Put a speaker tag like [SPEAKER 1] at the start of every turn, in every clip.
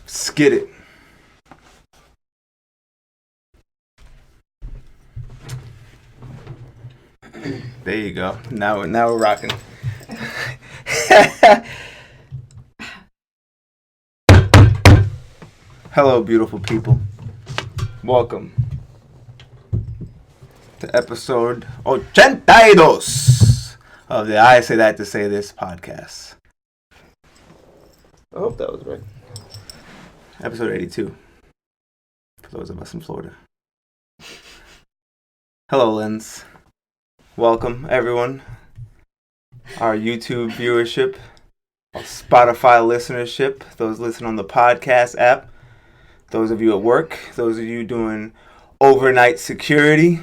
[SPEAKER 1] Skid it. There you go. Now we're rocking. Hello, beautiful people. Welcome to episode 82 of the I Say That to Say This podcast. I hope that was right. Episode 82. For those of us in Florida. Hello, Lens. Welcome, everyone. Our YouTube viewership, our Spotify listenership, those listening on the podcast app, those of you at work, those of you doing overnight security.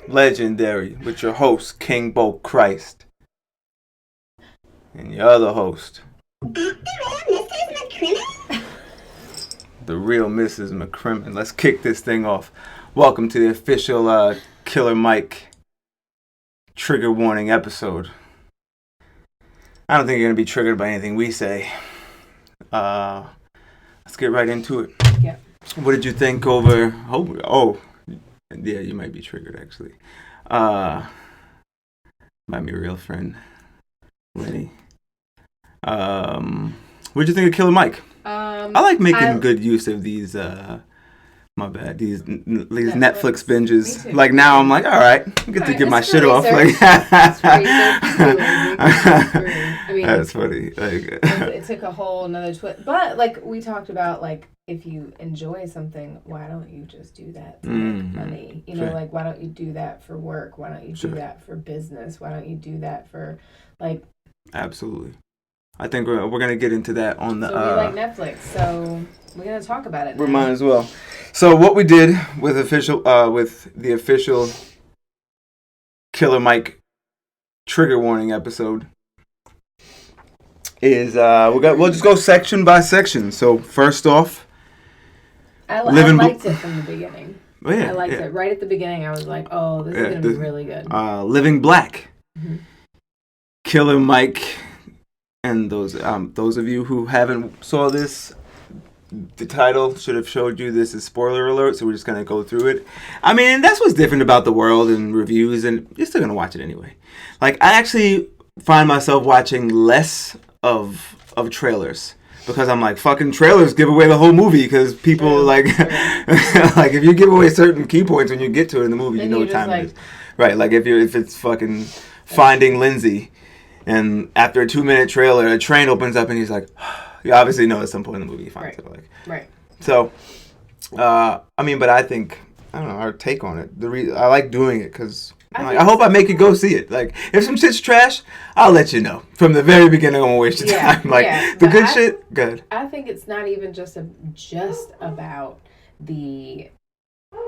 [SPEAKER 1] Legendary with your host, King Bo Christ. And your other host, the real Mrs. McCrimmon. Let's kick this thing off. Welcome to the official Killer Mike trigger warning episode. I don't think you're going to be triggered by anything we say. Let's get right into it.
[SPEAKER 2] Yeah.
[SPEAKER 1] What did you think over... Oh, yeah, you might be triggered, actually. My real friend, Lenny. What'd you think of Killer Mike? I like making good use of these, my bad, these Netflix binges. Like, now I'm like, all right, I get to get my shit off. Like,
[SPEAKER 2] I mean,
[SPEAKER 1] that's funny. Like,
[SPEAKER 2] it took a whole nother twist. But, like, we talked about, like, if you enjoy something, why don't you just do that to make money? You know, like, why don't you do that for work? Why don't you do that for business? Why don't you do that for, like...
[SPEAKER 1] Absolutely. I think we're going to get into that on the...
[SPEAKER 2] So we like Netflix, so we're going to talk about it now.
[SPEAKER 1] We might as well. So what we did with the official Killer Mike trigger warning episode is we'll just go section by section. So first off...
[SPEAKER 2] I liked it from the beginning.
[SPEAKER 1] Oh, yeah,
[SPEAKER 2] I liked it. Right at the beginning, I was like, oh, this is going to be really good.
[SPEAKER 1] Living Black.
[SPEAKER 2] Mm-hmm.
[SPEAKER 1] Killer Mike... And those of you who haven't saw this, the title should have showed you this as spoiler alert, so we're just going to go through it. I mean, that's what's different about the world and reviews, and you're still going to watch it anyway. Like, I actually find myself watching less of trailers, because I'm like, fucking trailers give away the whole movie, because people, like, like, if you give away certain key points when you get to it in the movie, you know what time it is. Right, like, if it's fucking Finding Lindsay, and after a 2-minute trailer, a train opens up and he's like, you obviously know at some point in the movie he finds it. Like,
[SPEAKER 2] right.
[SPEAKER 1] So, I mean, but I think, I don't know, our take on it. I like doing it because I hope I make you go see it. Like, if some shit's trash, I'll let you know. From the very beginning, I won't waste your time. Like, the good shit, good.
[SPEAKER 2] I think it's not even just about the...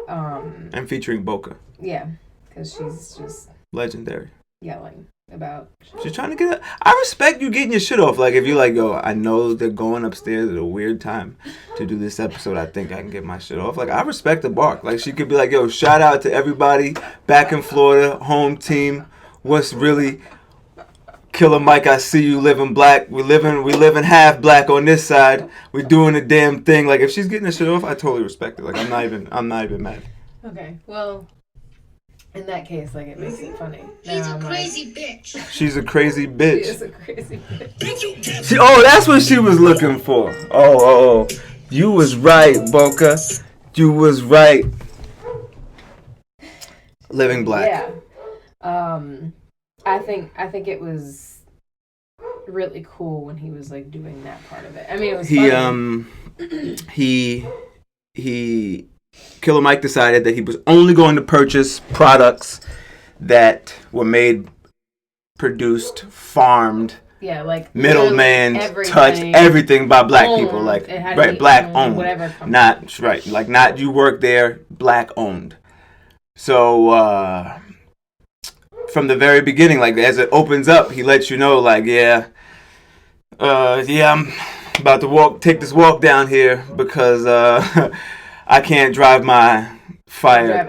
[SPEAKER 1] And featuring Boca.
[SPEAKER 2] Yeah, because she's just...
[SPEAKER 1] Legendary.
[SPEAKER 2] Yelling about...
[SPEAKER 1] She's trying to get... I respect you getting your shit off. Like, if you like, yo, I know they're going upstairs at a weird time to do this episode. I think I can get my shit off. Like, I respect the bark. Like, she could be like, yo, shout out to everybody back in Florida, home team. What's really... Killer Mike, I see you living black. We living half black on this side. We doing the damn thing. Like, if she's getting the shit off, I totally respect it. Like, I'm not even mad.
[SPEAKER 2] Okay, well... In that case, like, it makes it funny.
[SPEAKER 3] She's a crazy bitch.
[SPEAKER 1] She's a crazy bitch.
[SPEAKER 2] She is a crazy bitch.
[SPEAKER 1] That's what she was looking for. Oh. You was right, Boca. You was right. Living Black.
[SPEAKER 2] Yeah. I think it was really cool when he was, like, doing that part of it. I mean, it was funny.
[SPEAKER 1] Killer Mike decided that he was only going to purchase products that were made, produced, farmed,
[SPEAKER 2] like
[SPEAKER 1] middleman touched, everything by black people, like right, black owned,
[SPEAKER 2] whatever
[SPEAKER 1] not right, like not you work there, black owned. So from the very beginning, like as it opens up, he lets you know, like I'm about to take this walk down here because I can't drive my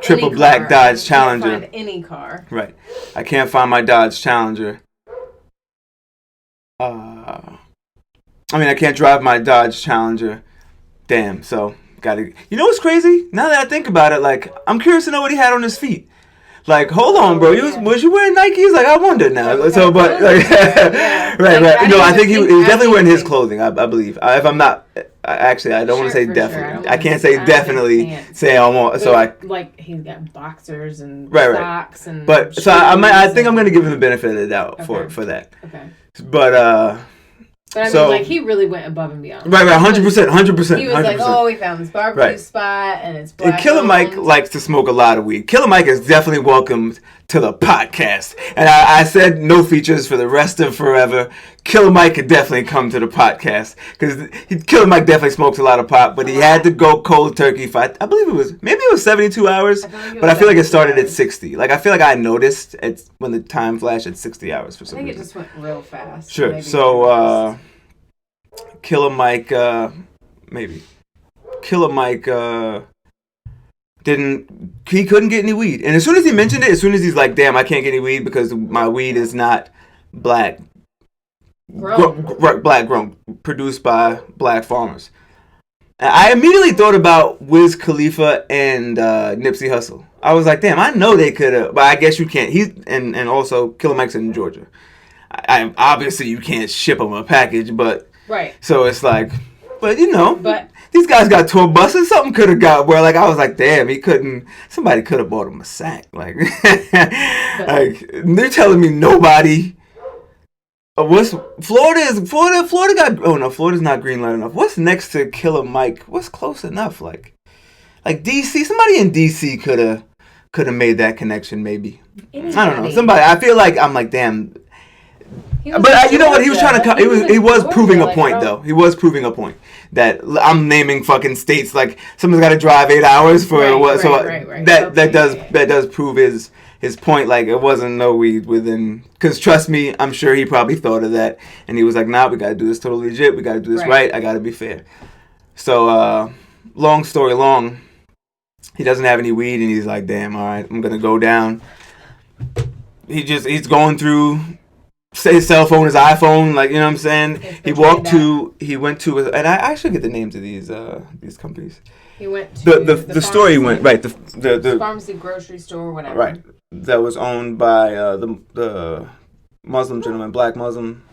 [SPEAKER 1] triple black Dodge Challenger.
[SPEAKER 2] Can't find any car.
[SPEAKER 1] Right. I can't find my Dodge Challenger I mean, I can't drive my Dodge Challenger. Damn, so gotta. You know what's crazy? Now that I think about it, like, I'm curious to know what he had on his feet. Like, hold on, bro. Was you wearing Nikes? Like, I wonder now.
[SPEAKER 2] Okay.
[SPEAKER 1] So, but like, right. No, I think he was definitely wearing his clothing. I believe. If I'm not, actually, I don't want to say definitely.
[SPEAKER 2] Sure.
[SPEAKER 1] I can't say definitely. Say almost. So
[SPEAKER 2] like he's got boxers and
[SPEAKER 1] right.
[SPEAKER 2] socks and.
[SPEAKER 1] But so I think I'm gonna give him the benefit of the doubt for that.
[SPEAKER 2] Okay.
[SPEAKER 1] But
[SPEAKER 2] I mean, like, he really went above and beyond.
[SPEAKER 1] Right, 100%.
[SPEAKER 2] He was like, oh, we found this barbecue spot, and it's black.
[SPEAKER 1] And Killer Mike likes to smoke a lot of weed. Killer Mike is definitely welcomed to the podcast. And I said no features for the rest of forever. Killer Mike could definitely come to the podcast. Because Killer Mike definitely smokes a lot of pot, but he had to go cold turkey for, I believe maybe it was 72 hours, but I feel like it started at 60. Like, I feel like I noticed when the time flashed at 60 hours for some reason.
[SPEAKER 2] I think it just went real fast.
[SPEAKER 1] Sure. So, Killer Mike, maybe. Killer Mike, he couldn't get any weed. And as soon as he mentioned it, as soon as he's like, damn, I can't get any weed because my weed is not black grown, produced by black farmers. And I immediately thought about Wiz Khalifa and Nipsey Hussle. I was like, damn, I know they could have, but I guess you can't. And also Killer Mike's in Georgia. Obviously you can't ship him a package, but
[SPEAKER 2] right.
[SPEAKER 1] So it's like, but
[SPEAKER 2] these
[SPEAKER 1] guys got tour buses. Something could have got where, like, I was like, damn, somebody could have bought him a sack. Like, like, they're telling me nobody. Florida got, oh no, Florida's not green light enough. What's next to Killer Mike? What's close enough? Like DC, somebody in DC could have made that connection maybe.
[SPEAKER 2] Anybody.
[SPEAKER 1] I don't know. Somebody, I feel like, I'm like, damn. But you know what? He was trying to. He was proving a point, though. He was proving a point that I'm naming fucking states. Like, someone's got to drive 8 hours for what? So that does prove his point. Like, it wasn't no weed within. Because trust me, I'm sure he probably thought of that, and he was like, nah, we got to do this totally legit. We got to do this right. I got to be fair. So long story long, he doesn't have any weed, and he's like, damn, all right, I'm gonna go down. He's going through. His cell phone, his iPhone, like, you know what I'm saying? He went to, and I should get the names of these companies.
[SPEAKER 2] He went to
[SPEAKER 1] the store he went, right? The
[SPEAKER 2] pharmacy, grocery store, whatever.
[SPEAKER 1] Right, that was owned by the Muslim gentleman, black Muslim,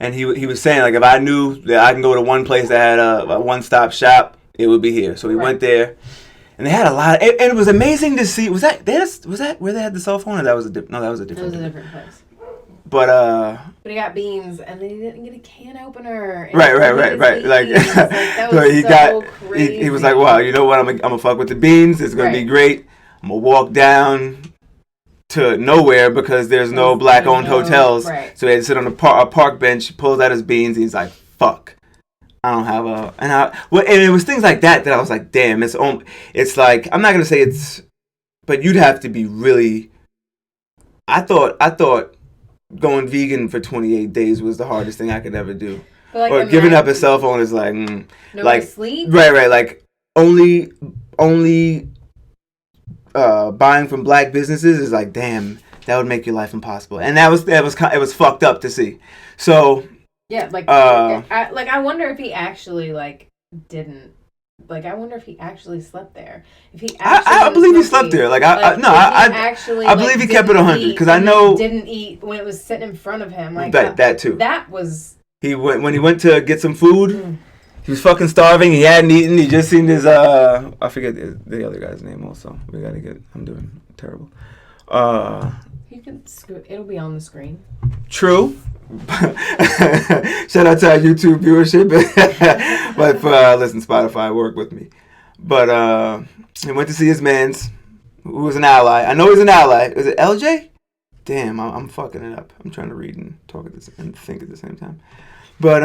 [SPEAKER 1] and he was saying, like, if I knew that I can go to one place that had a one-stop shop, it would be here. So he went there. And they had a lot, and it was amazing to see. Was that where they had the cell phone, or that was a different
[SPEAKER 2] place.
[SPEAKER 1] But
[SPEAKER 2] he got beans, and then he didn't get a can opener.
[SPEAKER 1] Right. Like,
[SPEAKER 2] that
[SPEAKER 1] so
[SPEAKER 2] crazy.
[SPEAKER 1] he was like, wow, you know what? I'm gonna fuck with the beans. It's gonna be great. I'm gonna walk down to nowhere because there's no black-owned hotels. Right. So he had to sit on a park bench, pulls out his beans, and he's like, fuck. I don't have and it was things like that I was like, damn, it's like, I'm not gonna say but you'd have to be really. I thought going vegan for 28 days was the hardest thing I could ever do.
[SPEAKER 2] Like,
[SPEAKER 1] or giving up a cell phone is like, like
[SPEAKER 2] sleep.
[SPEAKER 1] Right. Like only buying from black businesses is like, damn, that would make your life impossible. And it was fucked up to see. So.
[SPEAKER 2] Yeah, like I wonder if he actually didn't. Like, I wonder if he actually slept there. If he actually
[SPEAKER 1] I believe he slept there. I believe he kept it 100 because I know
[SPEAKER 2] didn't eat when it was sitting in front of him. Like
[SPEAKER 1] that too.
[SPEAKER 2] That was
[SPEAKER 1] when he went to get some food. He was fucking starving. He hadn't eaten. He just seen his I forget the other guy's name. Also, we gotta get. I'm doing terrible.
[SPEAKER 2] You can. It'll be on the screen.
[SPEAKER 1] True. Shout out to our YouTube viewership. But listen, Spotify, work with me. But he went to see his mans, who was an ally. I know he's an ally. Is it LJ? Damn, I'm fucking it up. I'm trying to read and talk and think at the same time. But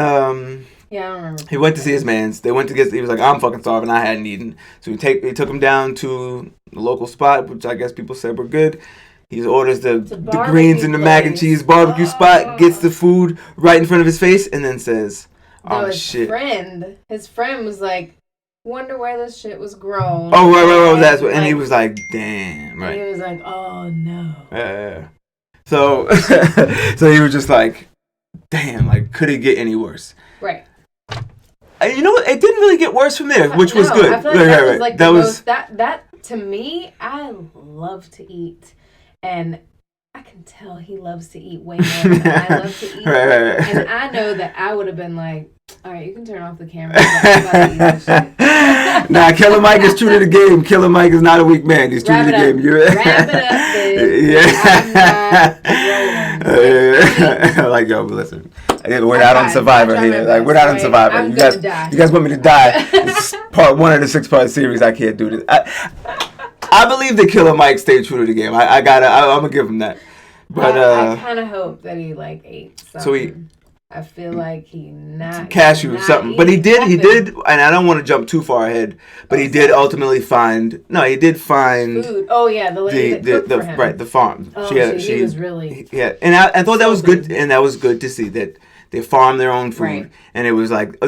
[SPEAKER 2] yeah, I don't remember.
[SPEAKER 1] He went to see his mans. They went to he was like, I'm fucking starving. I hadn't eaten. So he took him down to the local spot, which I guess people said were good. He orders the greens and the mac and cheese barbecue spot, gets the food right in front of his face, and then says, "Oh shit!"
[SPEAKER 2] His friend was like, "Wonder why this shit was grown."
[SPEAKER 1] Oh right. That's what. And he was like, "Damn!" Right.
[SPEAKER 2] He was like, "Oh no."
[SPEAKER 1] Yeah. So, so he was just like, damn, like, could it get any worse?
[SPEAKER 2] Right.
[SPEAKER 1] And you know what? It didn't really get worse from there, which was good.
[SPEAKER 2] I feel like that was like the most, that to me, I love to eat, and I can tell he loves to eat way more than I love to eat.
[SPEAKER 1] Right.
[SPEAKER 2] And I know that I would have been like, all right, you can turn off the camera. I'm about to eat this shit.
[SPEAKER 1] Nah, Killer Mike is true to the game. Killer Mike is not a weak man. He's true to the game.
[SPEAKER 2] Wrap it up, bitch.
[SPEAKER 1] Yeah. Like, yo, but listen. We're not on Survivor here. Like, we're not on Survivor. You guys want me to die? It's part 1 of the 6-part series. I can't do this. I believe that Killer Mike stayed true to the game. I'm gonna give him that. But
[SPEAKER 2] I kind of hope that he like ate something.
[SPEAKER 1] So he.
[SPEAKER 2] I feel like he not
[SPEAKER 1] cashew something, but he did, and I don't want to jump too far ahead, but he did ultimately find. No, he did find
[SPEAKER 2] food. Oh yeah, the lady that cooked for him.
[SPEAKER 1] Right, the farm.
[SPEAKER 2] Oh, she was really.
[SPEAKER 1] Yeah, and I thought that was good, and that was good to see that they farm their own food,
[SPEAKER 2] right.
[SPEAKER 1] And it was like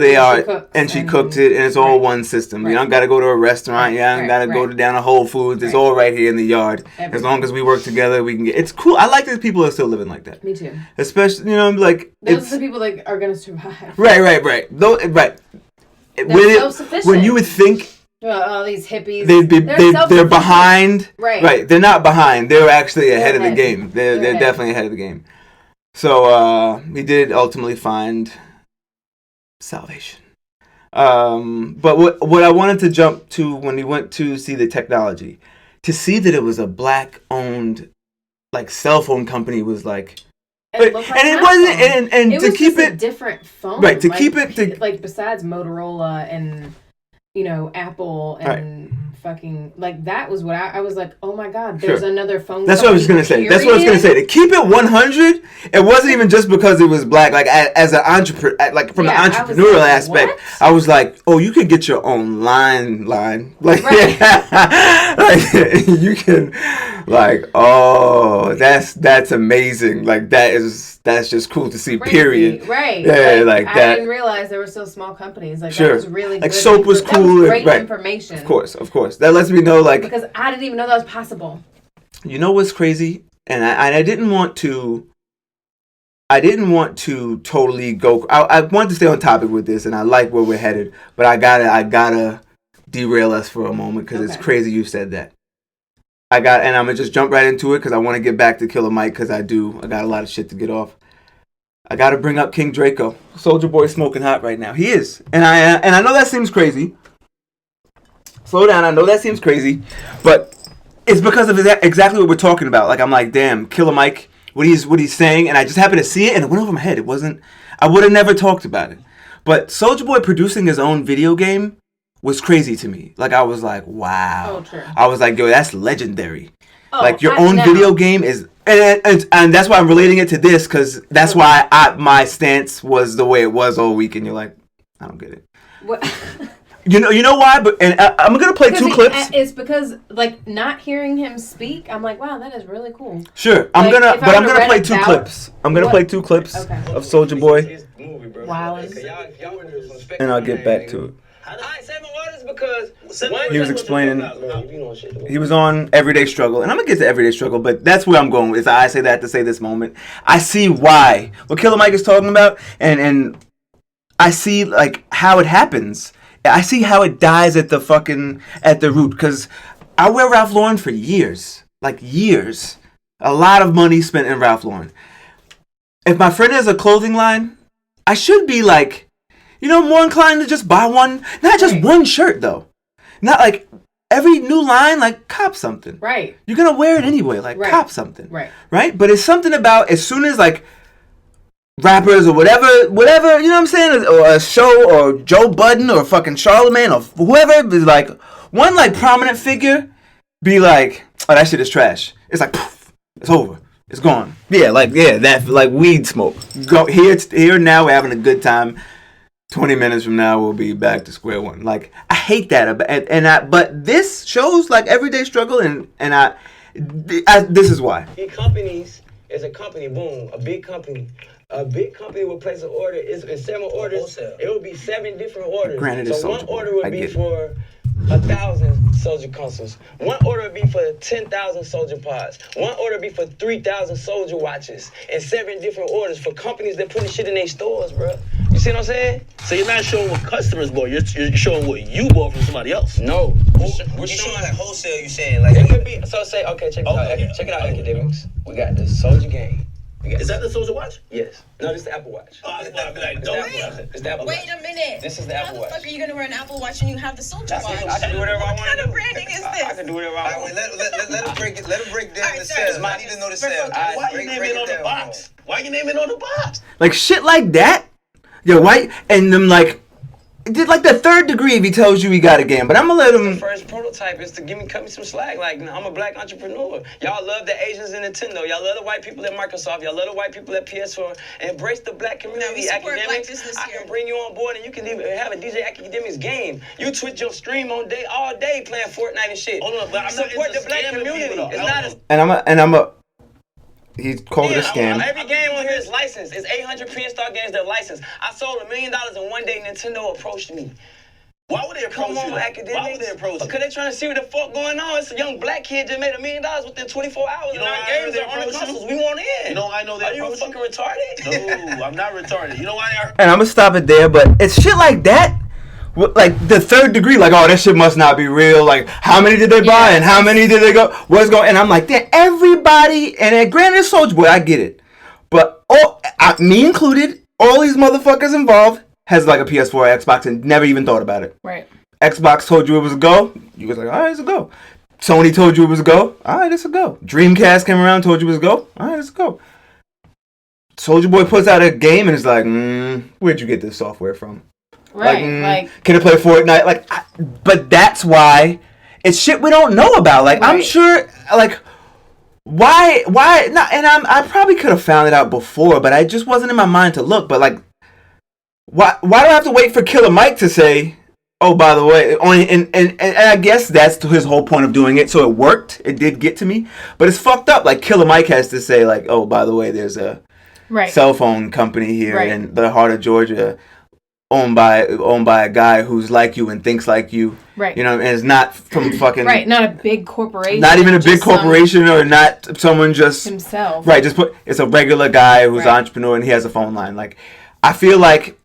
[SPEAKER 1] she cooked it, and it's all one system. Right. You don't got to go to a restaurant. You don't got to go down to Whole Foods. It's all right here in the yard. Everything. As long as we work together, we can get. It's cool. I like that people are still living like that.
[SPEAKER 2] Me too.
[SPEAKER 1] Especially, like
[SPEAKER 2] those are the people that are gonna survive.
[SPEAKER 1] Right. Right.
[SPEAKER 2] They're self-sufficient.
[SPEAKER 1] When you would think.
[SPEAKER 2] All these hippies.
[SPEAKER 1] They're behind.
[SPEAKER 2] Right.
[SPEAKER 1] They're not behind. They're actually ahead of the game. They're definitely ahead of the game. So he did ultimately find salvation. But what I wanted to jump to when he went to see the technology, to see that it was a black-owned, like, cell phone company was like. And it wasn't, and
[SPEAKER 2] it
[SPEAKER 1] to
[SPEAKER 2] was
[SPEAKER 1] keep
[SPEAKER 2] just
[SPEAKER 1] it
[SPEAKER 2] a different phone,
[SPEAKER 1] right? To keep it,
[SPEAKER 2] like besides Motorola and Apple and fucking like that was what I was like. Oh my God, there's another phone.
[SPEAKER 1] That's what I was gonna say. That's what I was gonna say. To keep it 100, it wasn't even just because it was black. Like as an entrepreneur, like from the entrepreneurial aspect, what? I was like, oh, you could get your own line, like, right. Like you can, like, oh, that's amazing. Like that's just cool to see.
[SPEAKER 2] Crazy.
[SPEAKER 1] Period.
[SPEAKER 2] Right.
[SPEAKER 1] Yeah, like that.
[SPEAKER 2] I didn't realize there were still small companies. Like
[SPEAKER 1] sure.
[SPEAKER 2] That was really
[SPEAKER 1] like
[SPEAKER 2] good.
[SPEAKER 1] soap was cool.
[SPEAKER 2] That was great information.
[SPEAKER 1] Of course. That lets me know, like,
[SPEAKER 2] because I didn't even know that was possible.
[SPEAKER 1] You know what's crazy? And I didn't want to. I didn't want to totally go. I wanted to stay on topic with this, and I like where we're headed. But I gotta derail us for a moment because it's crazy you said that. And I'm gonna just jump right into it because I want to get back to Killer Mike because I got a lot of shit to get off. I gotta bring up King Draco. Soulja Boy smoking hot right now. He is, and I know that seems crazy. Slow down. I know that seems crazy, but it's because of exactly what we're talking about. Like I'm like, damn, Killer Mike, what he's saying, and I just happened to see it, and it went over my head. It wasn't. I would have never talked about it, but Soulja Boy producing his own video game was crazy to me. Like I was like, wow.
[SPEAKER 2] Oh, true.
[SPEAKER 1] I was like, yo, that's legendary.
[SPEAKER 2] Oh,
[SPEAKER 1] like your own video game is, and that's why I'm relating it to this because that's why my stance was the way it was all week. And you're like, I don't get it.
[SPEAKER 2] What?
[SPEAKER 1] You know why? But I'm gonna play two clips.
[SPEAKER 2] It's because like not hearing him speak, I'm like, wow, that is really cool.
[SPEAKER 1] Sure, I'm gonna play two clips. I'm gonna play two clips of Soulja Boy.
[SPEAKER 2] Wow.
[SPEAKER 1] And I'll get back to it. He was explaining. He was on Everyday Struggle, and I'm gonna get to Everyday Struggle, but that's where I'm going with. I say that to say this moment. I see why what Killer Mike is talking about, and I see like how it happens. I see how it dies at the root. Because I wear Ralph Lauren for years, like years. A lot of money spent in Ralph Lauren. If my friend has a clothing line, I should be like, more inclined to just buy one. Not just one shirt, though. Not like every new line, like, cop something.
[SPEAKER 2] Right.
[SPEAKER 1] You're going to wear it anyway, like, cop something.
[SPEAKER 2] Right.
[SPEAKER 1] Right? But it's something about, as soon as, like, rappers or whatever, you know what I'm saying? Or a show, or Joe Budden, or fucking Charlemagne, or whoever, be like, one, like, prominent figure be like, oh, that shit is trash. It's like, poof, it's over. It's gone. That, like, weed smoke. Go here now, we're having a good time. 20 minutes from now, we'll be back to square one. Like, I hate that. But this shows, like, everyday struggle, and this is why.
[SPEAKER 4] Big companies is a company, boom, a big company. A big company will place an order. It's 7 orders. It will be 7 different orders.
[SPEAKER 1] Granted,
[SPEAKER 4] so one order would be for 1,000 Soulja consoles. One order would be for 10,000 Soulja pods. One order would be for 3,000 Soulja watches. And 7 different orders for companies that putting shit in their stores, bro. You see what I'm saying?
[SPEAKER 5] So you're not showing what customers bought. You're showing what you bought from somebody else.
[SPEAKER 4] No.
[SPEAKER 6] We're showing like wholesale, you saying? Like,
[SPEAKER 4] it could be, so say, okay, check it out. Check it out, academics. We got the Soulja game.
[SPEAKER 5] Is that the Soulja watch?
[SPEAKER 4] Yes. No, this is the Apple Watch.
[SPEAKER 5] Oh, I was about to be like,
[SPEAKER 4] It's
[SPEAKER 5] don't.
[SPEAKER 4] the Apple Watch.
[SPEAKER 3] Wait a minute.
[SPEAKER 4] This is the
[SPEAKER 3] How
[SPEAKER 4] Apple
[SPEAKER 3] the
[SPEAKER 4] Watch.
[SPEAKER 3] fuck are you gonna wear an Apple Watch when you have the Soulja watch?
[SPEAKER 4] I can do whatever I want to do.
[SPEAKER 3] What kind of branding is this?
[SPEAKER 4] I can do whatever I
[SPEAKER 6] all
[SPEAKER 4] want.
[SPEAKER 6] right, let him break it. Let him break down
[SPEAKER 3] Alright,
[SPEAKER 6] the
[SPEAKER 3] sorry.
[SPEAKER 6] sales. I need to know the sales.
[SPEAKER 5] Why you name it on the box? Why you name it on the box?
[SPEAKER 1] Like shit like that. Yo, white and them like. Did like the 3rd degree if he tells you he got a game, but I'm gonna let him.
[SPEAKER 4] The first prototype is to cut me some slack. Like, I'm a black entrepreneur. Y'all love the Asians in Nintendo. Y'all love the white people at Microsoft. Y'all love the white people at PS4. Embrace the black community.
[SPEAKER 3] No, we support black
[SPEAKER 4] Academics.
[SPEAKER 3] business
[SPEAKER 4] I
[SPEAKER 3] here.
[SPEAKER 4] can bring you on board and you can even have a DJ Academics game. You Twitch your stream all day playing Fortnite and shit.
[SPEAKER 5] Hold on, but I'm not
[SPEAKER 4] support
[SPEAKER 5] into
[SPEAKER 4] the black
[SPEAKER 5] scamming
[SPEAKER 4] community.
[SPEAKER 5] people, though.
[SPEAKER 4] It's not a
[SPEAKER 1] And I'm a. He called it a scam.
[SPEAKER 4] Every game on here is licensed. It's 800 P-Star games that are licensed. I sold $1 million in one day. Nintendo approached me.
[SPEAKER 5] Why would they approach
[SPEAKER 4] Come
[SPEAKER 5] you?
[SPEAKER 4] on,
[SPEAKER 5] though?
[SPEAKER 4] academics.
[SPEAKER 5] Why would they approach you?
[SPEAKER 4] Because they're trying to see what the fuck going on. It's a young black kid that made $1 million within 24 hours.
[SPEAKER 5] You know
[SPEAKER 4] and
[SPEAKER 5] why
[SPEAKER 4] our
[SPEAKER 5] I heard
[SPEAKER 4] games
[SPEAKER 5] they
[SPEAKER 4] are on the
[SPEAKER 5] approach you?
[SPEAKER 4] consoles. We want in.
[SPEAKER 5] You know why I know they
[SPEAKER 4] Are you
[SPEAKER 5] approach
[SPEAKER 4] fucking
[SPEAKER 5] you?
[SPEAKER 4] retarded?
[SPEAKER 5] No, I'm not retarded. You know why I heard?
[SPEAKER 1] And I'm gonna stop it there, but it's shit like that. Like the 3rd degree, like, oh, that shit must not be real. Like, how many did they buy and how many did they go? What's going? And I'm like, damn, everybody. And granted, Soulja Boy, I get it, but me included, all these motherfuckers involved has like a PS4 or Xbox and never even thought about it.
[SPEAKER 2] Right.
[SPEAKER 1] Xbox told you it was a go. You was like, all right, it's a go. Sony told you it was a go. All right, it's a go. Dreamcast came around, told you it was a go. All right, it's a go. Soulja Boy puts out a game and it's like, where'd you get this software from?
[SPEAKER 2] Right. Like
[SPEAKER 1] can it play Fortnite? Like, but that's why it's shit we don't know about. Like, I'm
[SPEAKER 2] Right.
[SPEAKER 1] sure, like, why not? And I probably could have found it out before, but I just wasn't in my mind to look. But like, why do I have to wait for Killer Mike to say, oh, by the way, only and I guess that's his whole point of doing it. So it worked. It did get to me, but it's fucked up. Like Killer Mike has to say, like, oh, by the way, there's a
[SPEAKER 2] right.
[SPEAKER 1] cell phone company here
[SPEAKER 2] Right.
[SPEAKER 1] in the heart of Georgia, owned by a guy who's like you and thinks like you.
[SPEAKER 2] Right.
[SPEAKER 1] You know, and it's not from fucking
[SPEAKER 2] Right. Not a big corporation.
[SPEAKER 1] not even a big
[SPEAKER 2] just
[SPEAKER 1] corporation or not someone just
[SPEAKER 2] himself.
[SPEAKER 1] right. Just put it's a regular guy who's an
[SPEAKER 2] Right.
[SPEAKER 1] entrepreneur and he has a phone line. Like, I feel like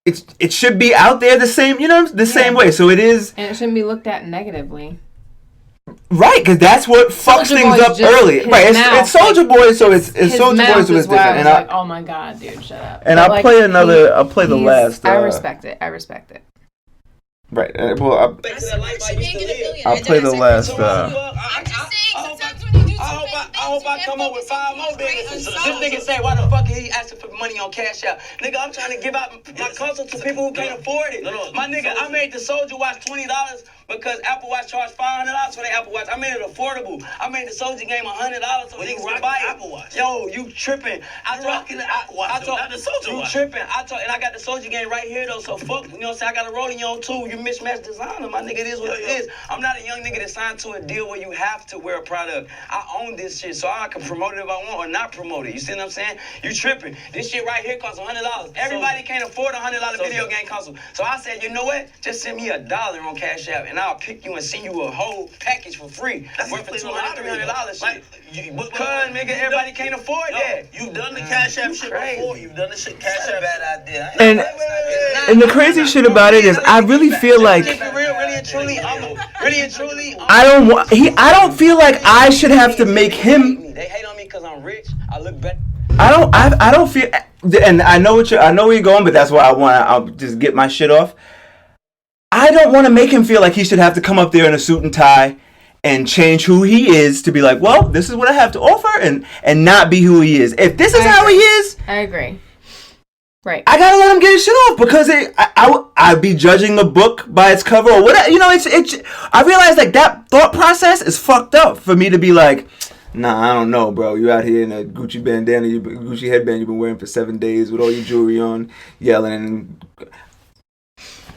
[SPEAKER 1] it should be out there the same, you know, the same way. So it is
[SPEAKER 2] And it shouldn't be looked at negatively.
[SPEAKER 1] right because that's what fucks
[SPEAKER 2] Soulja
[SPEAKER 1] things
[SPEAKER 2] Boy's
[SPEAKER 1] up
[SPEAKER 2] just
[SPEAKER 1] early.
[SPEAKER 2] his
[SPEAKER 1] Right,
[SPEAKER 2] mouth,
[SPEAKER 1] it's Soulja Boy, so it's
[SPEAKER 2] His
[SPEAKER 1] Soulja Boy,
[SPEAKER 2] mouth
[SPEAKER 1] so it's
[SPEAKER 2] is why I
[SPEAKER 1] different.
[SPEAKER 2] was
[SPEAKER 1] And
[SPEAKER 2] like, oh my god, dude, shut up.
[SPEAKER 1] and
[SPEAKER 2] But,
[SPEAKER 1] I'll
[SPEAKER 2] like,
[SPEAKER 1] play another. I'll play the
[SPEAKER 2] he's-
[SPEAKER 1] last.
[SPEAKER 2] I respect it.
[SPEAKER 1] Right. Well,
[SPEAKER 4] Back to that life I used to live.
[SPEAKER 1] I'll play the last.
[SPEAKER 3] I'm just saying, sometimes when you do
[SPEAKER 4] I hope I come up with 5 more businesses. This nigga
[SPEAKER 3] say,
[SPEAKER 4] say, why the fuck he asking for money on Cash App? Nigga, I'm trying to give out my console to people who can't afford it.
[SPEAKER 5] No.
[SPEAKER 4] My nigga, I made the Soulja Watch $20 because Apple Watch charged $500 for the Apple Watch. I made it affordable. I made the Soulja game $100 so niggas can buy it.
[SPEAKER 5] Apple Watch.
[SPEAKER 4] Yo, you tripping.
[SPEAKER 5] You're rocking the Apple Watch, though, not the Soulja
[SPEAKER 4] You
[SPEAKER 5] Watch.
[SPEAKER 4] tripping. And I got the Soulja game right here, though, so fuck, you know what I'm saying? I got a rolling on, too. You mismatched designer, my nigga. It is what it is. I'm not a young nigga that signed to a deal where you have to wear a product. I own this shit, so I can promote it if I want or not promote it. You see what I'm saying? You tripping. This shit right here costs $100. Everybody can't afford a $100 video game console. So I said, you know what? Just send me $1 on Cash App, and I'll pick you and send you a whole package for free.
[SPEAKER 5] That's
[SPEAKER 4] worth for
[SPEAKER 5] like
[SPEAKER 4] $200, $300
[SPEAKER 5] like,
[SPEAKER 4] shit. Cause, nigga, everybody can't afford that.
[SPEAKER 5] You've done the Cash App shit
[SPEAKER 4] crazy.
[SPEAKER 5] before. You've done the shit Cash
[SPEAKER 6] That's a
[SPEAKER 5] App.
[SPEAKER 6] bad idea.
[SPEAKER 1] And the crazy shit about it is, I really feel like
[SPEAKER 4] Keep it real, really and truly.
[SPEAKER 1] I don't feel like I should have to make him.
[SPEAKER 4] They hate on me because I'm rich. I look better.
[SPEAKER 1] I don't feel, and I know where you're going, but that's why I'll just get my shit off. I don't want to make him feel like he should have to come up there in a suit and tie and change who he is to be like, well, this is what I have to offer, and not be who he is. If this is how he is,
[SPEAKER 2] I agree. Right.
[SPEAKER 1] I gotta let him get his shit off because I'd be judging a book by its cover or whatever. You know, it's. I realize like that thought process is fucked up for me to be like, nah, I don't know, bro. You out here in a Gucci bandana, Gucci headband you've been wearing for 7 days with all your jewelry on, yelling. And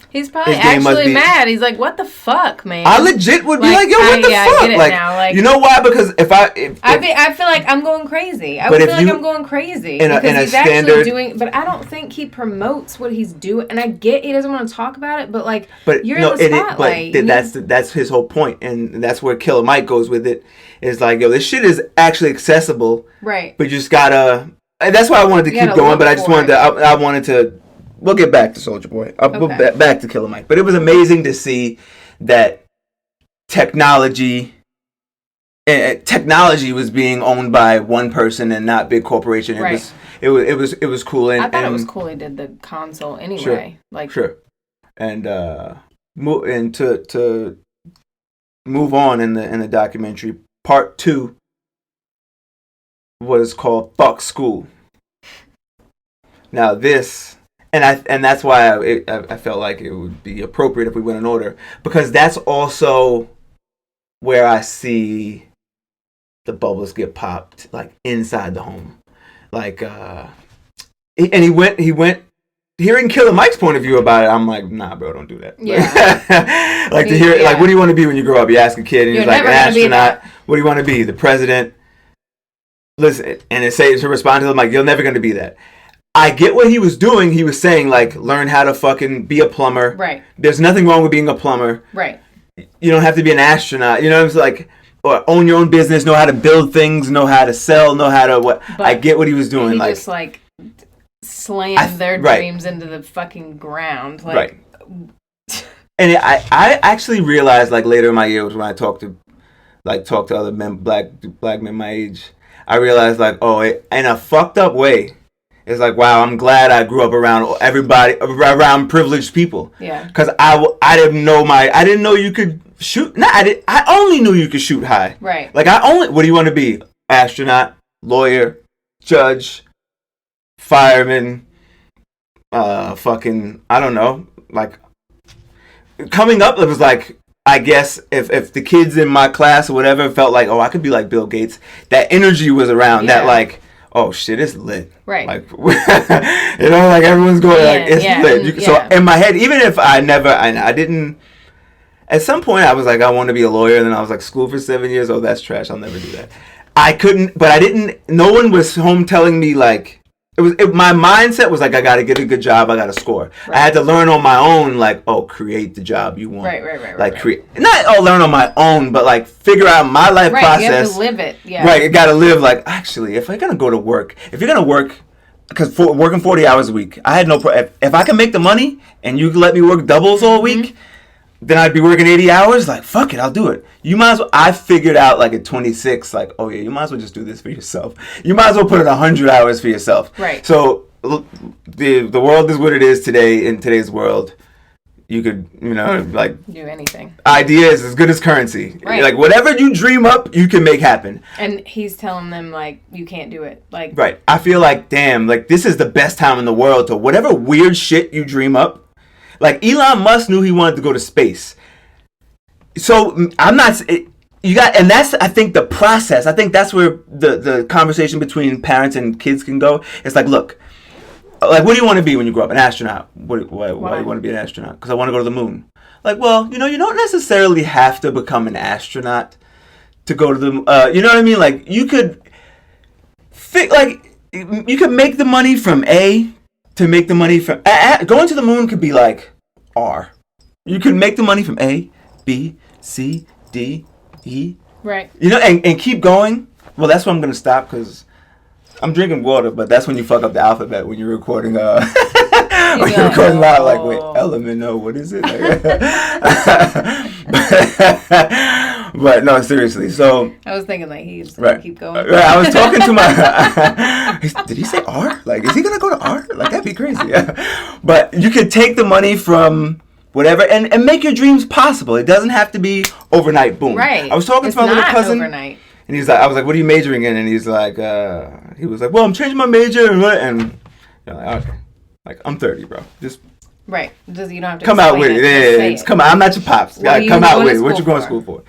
[SPEAKER 2] He's probably
[SPEAKER 1] his game must
[SPEAKER 2] actually
[SPEAKER 1] be
[SPEAKER 2] mad. He's like, "What the fuck, man?"
[SPEAKER 1] I legit would be like, "Yo, what the fuck?"
[SPEAKER 2] I get it
[SPEAKER 1] like,
[SPEAKER 2] now. Like,
[SPEAKER 1] you know why? Because
[SPEAKER 2] I feel like I'm going crazy. I feel like I'm going crazy
[SPEAKER 1] in a
[SPEAKER 2] he's
[SPEAKER 1] standard,
[SPEAKER 2] actually doing. But I don't think he promotes what he's doing. And I get he doesn't want to talk about it. But like, you're in the spotlight.
[SPEAKER 1] That's his whole point, and that's where Killer Mike goes with it. Is like, yo, this shit is actually accessible,
[SPEAKER 2] right?
[SPEAKER 1] But you just gotta. And that's why I wanted to keep going. But I just wanted to. I wanted to. We'll get back to Soulja Boy. I'll go back to Killer Mike. But it was amazing to see that technology was being owned by one person and not big corporation. It was cool. And
[SPEAKER 2] I thought it was cool he did the console anyway.
[SPEAKER 1] Sure. And to move on in the documentary, part 2 was called "Fuck School." Now this. And that's why I felt like it would be appropriate if we went in order, because that's also where I see the bubbles get popped, like inside the home, like and he went hearing Killer Mike's point of view about it. I'm like, nah, bro, don't do that.
[SPEAKER 2] Yeah.
[SPEAKER 1] Like to hear like, what do you want to be when you grow up? You ask a kid, and he's like, an astronaut. What do you want to be? The president? Listen, and to respond to him like, you're never going to be that. I get what he was doing. He was saying, like, learn how to fucking be a plumber.
[SPEAKER 2] Right.
[SPEAKER 1] There's nothing wrong with being a plumber.
[SPEAKER 2] Right.
[SPEAKER 1] You don't have to be an astronaut. You know what I'm saying? Like, or own your own business, know how to build things, know how to sell, know how to what. But I get what he was doing.
[SPEAKER 2] He
[SPEAKER 1] like,
[SPEAKER 2] just, like, slammed their dreams into the fucking ground. Like,
[SPEAKER 1] And I actually realized, like, later in my years when I talked to other men, black men my age, I realized, like, in a fucked up way, it's like, wow, I'm glad I grew up around around privileged people.
[SPEAKER 2] Yeah.
[SPEAKER 1] Because I didn't know you could shoot. No, I only knew you could shoot high.
[SPEAKER 2] Right.
[SPEAKER 1] Like, what do you want to be? Astronaut, lawyer, judge, fireman, fucking, I don't know. Like, coming up, it was like, I guess if the kids in my class or whatever felt like, I could be like Bill Gates, that energy was around. That, like, oh shit, it's lit.
[SPEAKER 2] Right.
[SPEAKER 1] Like, like everyone's going like, it's lit. So in my head, even if I didn't, at some point I was like, I want to be a lawyer. And then I was like, school for 7 years. Oh, that's trash. I'll never do that. I couldn't, but I didn't, no one was home telling me like, my mindset was like, I got to get a good job. I got to score. Right. I had to learn on my own, like, create the job you want.
[SPEAKER 2] Right.
[SPEAKER 1] Like, not learn on my own, but like figure out my life process.
[SPEAKER 2] You have to live it. Yeah.
[SPEAKER 1] Right. You got to live like, actually, if you're going to go to work, if you're going to work, because working 40 hours a week, I had no problem. If I can make the money and you can let me work doubles all week, then I'd be working 80 hours. Like, fuck it, I'll do it. You might as well. I figured out, like, at 26, like, you might as well just do this for yourself. You might as well put in 100 hours for yourself.
[SPEAKER 2] Right.
[SPEAKER 1] So the world is what it is today. In today's world, you could, like,
[SPEAKER 2] do anything.
[SPEAKER 1] Ideas as good as currency.
[SPEAKER 2] Right.
[SPEAKER 1] Like, whatever you dream up, you can make happen.
[SPEAKER 2] And he's telling them, like, you can't do it. Like,
[SPEAKER 1] right. I feel like, damn, like, this is the best time in the world to whatever weird shit you dream up. Like, Elon Musk knew he wanted to go to space. So, and that's, I think, the process. I think that's where the conversation between parents and kids can go. It's like, look, like, what do you want to be when you grow up? An astronaut. Why do you want to be an astronaut? Because I want to go to the moon. Like, well, you don't necessarily have to become an astronaut to go to the, you know what I mean? Like, you could make the money from A to make the money from going to the moon could be like R. You can make the money from A, B, C, D, E. Right. And keep going. Well, that's where I'm gonna stop because I'm drinking water. But that's when you fuck up the alphabet when you're recording. When you're recording loud, like, wait, element, no, what is it? But no, seriously. So
[SPEAKER 2] I was thinking like he's gonna keep going.
[SPEAKER 1] Right, I was talking to my. Did he say R? Like, is he gonna go to R? Like, that'd be crazy. But you could take the money from whatever and make your dreams possible. It doesn't have to be overnight. Boom.
[SPEAKER 2] Right.
[SPEAKER 1] I was talking to my little cousin.
[SPEAKER 2] Overnight.
[SPEAKER 1] And he's like, I was like, what are you majoring in? And he's like, he was like, well, I'm changing my major and what? And you're like, okay, like, I'm 30, bro. Just.
[SPEAKER 2] Right. You don't have to
[SPEAKER 1] come out with it. Yeah, come out. I'm not your pops. Come out with it. What you going to school for?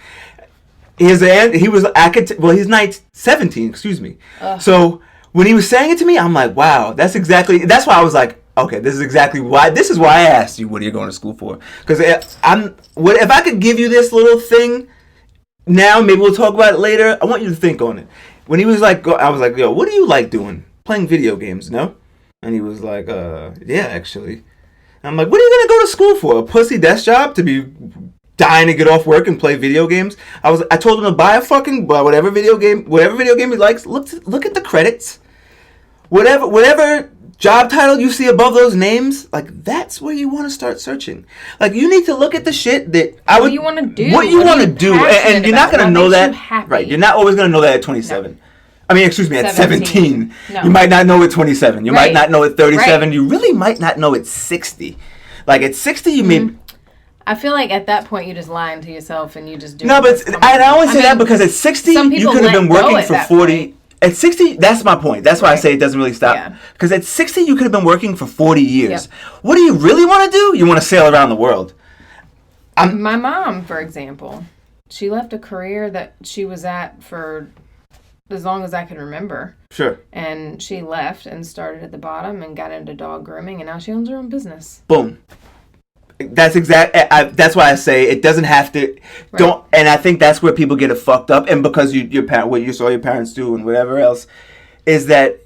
[SPEAKER 1] He's 17, excuse me. So when he was saying it to me, I'm like, wow, that's why I was like, okay, this is exactly why. This is why I asked you, what are you going to school for? Because if I could give you this little thing now, maybe we'll talk about it later. I want you to think on it. When he was like, I was like, yo, what do you like doing? Playing video games, no? And he was like, yeah, actually. And I'm like, what are you gonna go to school for? A pussy desk job to be dying to get off work and play video games? I told him to buy whatever video game he likes. Look at the credits. Whatever job title you see above those names, like that's where you want to start searching. Like you need to look at the shit that
[SPEAKER 2] what you want to do.
[SPEAKER 1] What you want to do, and you're not gonna know that. Right, you're not always gonna know that at 27. No. I mean, excuse me, at 17. No. You might not know at 27. You might not know at 37. Right. You really might not know at 60. Like at 60, you may.
[SPEAKER 2] I feel like at that point, you're just lying to yourself and you just do.
[SPEAKER 1] No, but I only say that because at 60, you could have been working for 40. Point. At 60, that's my point. That's why I say it doesn't really stop. Because at 60, you could have been working for 40 years. Yep. What do you really want to do? You want to sail around the world.
[SPEAKER 2] My mom, for example, she left a career that she was at for as long as I can remember.
[SPEAKER 1] Sure.
[SPEAKER 2] And she left and started at the bottom and got into dog grooming, and now she owns her own business.
[SPEAKER 1] Boom. That's that's why I say it doesn't have to. Right. And I think that's where people get it fucked up. And because what you saw your parents do and whatever else, is that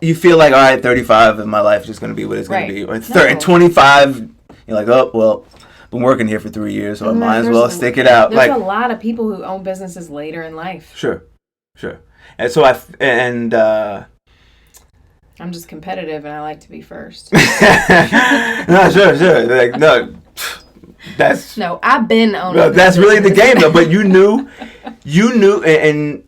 [SPEAKER 1] you feel like, all right, 35 and my life is just going to be what it's going to be, or 25, you're like, oh well, been working here for 3 years, so I might as well stick it out.
[SPEAKER 2] There's a lot of people who own businesses later in life.
[SPEAKER 1] Sure. And so
[SPEAKER 2] I'm just competitive and I like to be first.
[SPEAKER 1] No, sure. Like, no, that's...
[SPEAKER 2] No, I've been owning.
[SPEAKER 1] No, that's really the game, though. But you knew, and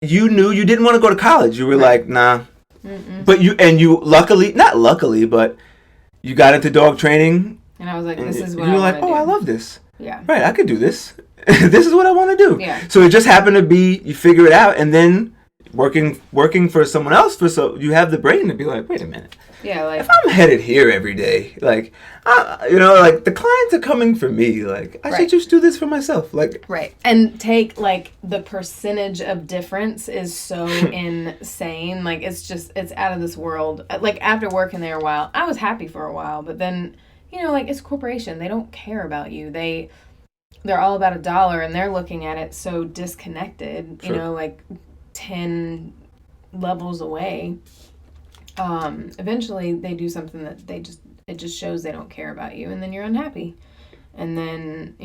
[SPEAKER 1] you knew you didn't want to go to college. You were like, nah. Mm-mm. But not luckily, but you got into dog training.
[SPEAKER 2] And I was like, this is what
[SPEAKER 1] you
[SPEAKER 2] I
[SPEAKER 1] were like,
[SPEAKER 2] oh,
[SPEAKER 1] I love this.
[SPEAKER 2] Yeah.
[SPEAKER 1] Right, I could do this. This is what I want to do.
[SPEAKER 2] Yeah.
[SPEAKER 1] So it just happened to be, you figure it out, and then working for someone else, so you have the brain to be like, wait a minute.
[SPEAKER 2] Yeah, like...
[SPEAKER 1] If I'm headed here every day, like, like, the clients are coming for me, like, I should just do this for myself, like...
[SPEAKER 2] Right. And take, like, the percentage of difference is so insane. Like, it's out of this world. Like, after working there a while, I was happy for a while, but then, like, it's a corporation. They don't care about you. They're all about $1, and they're looking at it so disconnected,
[SPEAKER 1] sure.
[SPEAKER 2] Like 10 levels away. Eventually they do something that it just shows they don't care about you, and then you're unhappy. And then,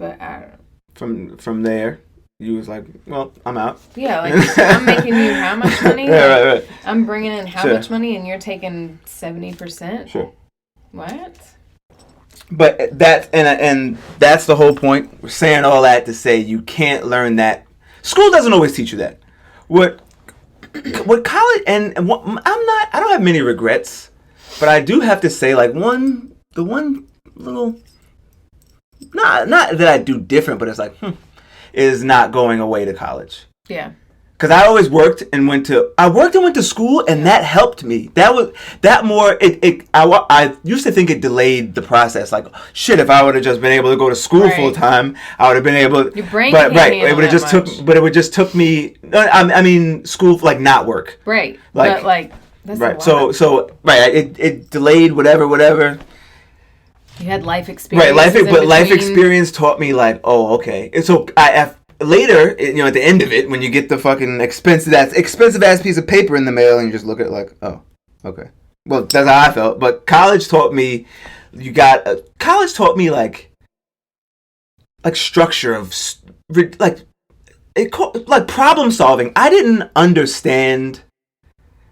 [SPEAKER 2] but I don't know. From there,
[SPEAKER 1] you was like, well, I'm out.
[SPEAKER 2] Yeah, like, I'm making you how much money?
[SPEAKER 1] Yeah, right.
[SPEAKER 2] I'm bringing in how much money, and you're taking 70%?
[SPEAKER 1] Sure.
[SPEAKER 2] What?
[SPEAKER 1] But and that's the whole point. We're saying all that to say you can't learn that. School doesn't always teach you that. What college I don't have many regrets, but I do have to say, like, the one little, not that I do different, but it's like is not going away to college.
[SPEAKER 2] Yeah.
[SPEAKER 1] Because I always worked and went to school, and that helped me. I used to think it delayed the process. Like, shit, if I would have just been able to go to school full time, I would have been able.
[SPEAKER 2] Your brain can't handle
[SPEAKER 1] it would have just much. But it would just took me. I mean, school, like, not work.
[SPEAKER 2] Right. But, like, that's
[SPEAKER 1] right. So it delayed whatever.
[SPEAKER 2] You had life experience.
[SPEAKER 1] Right, life experience taught me, like, oh, okay. And so later, at the end of it, when you get the fucking expensive ass piece of paper in the mail, and you just look at it like, oh, okay. Well, that's how I felt. But college taught me, like structure of, like problem solving. I didn't understand,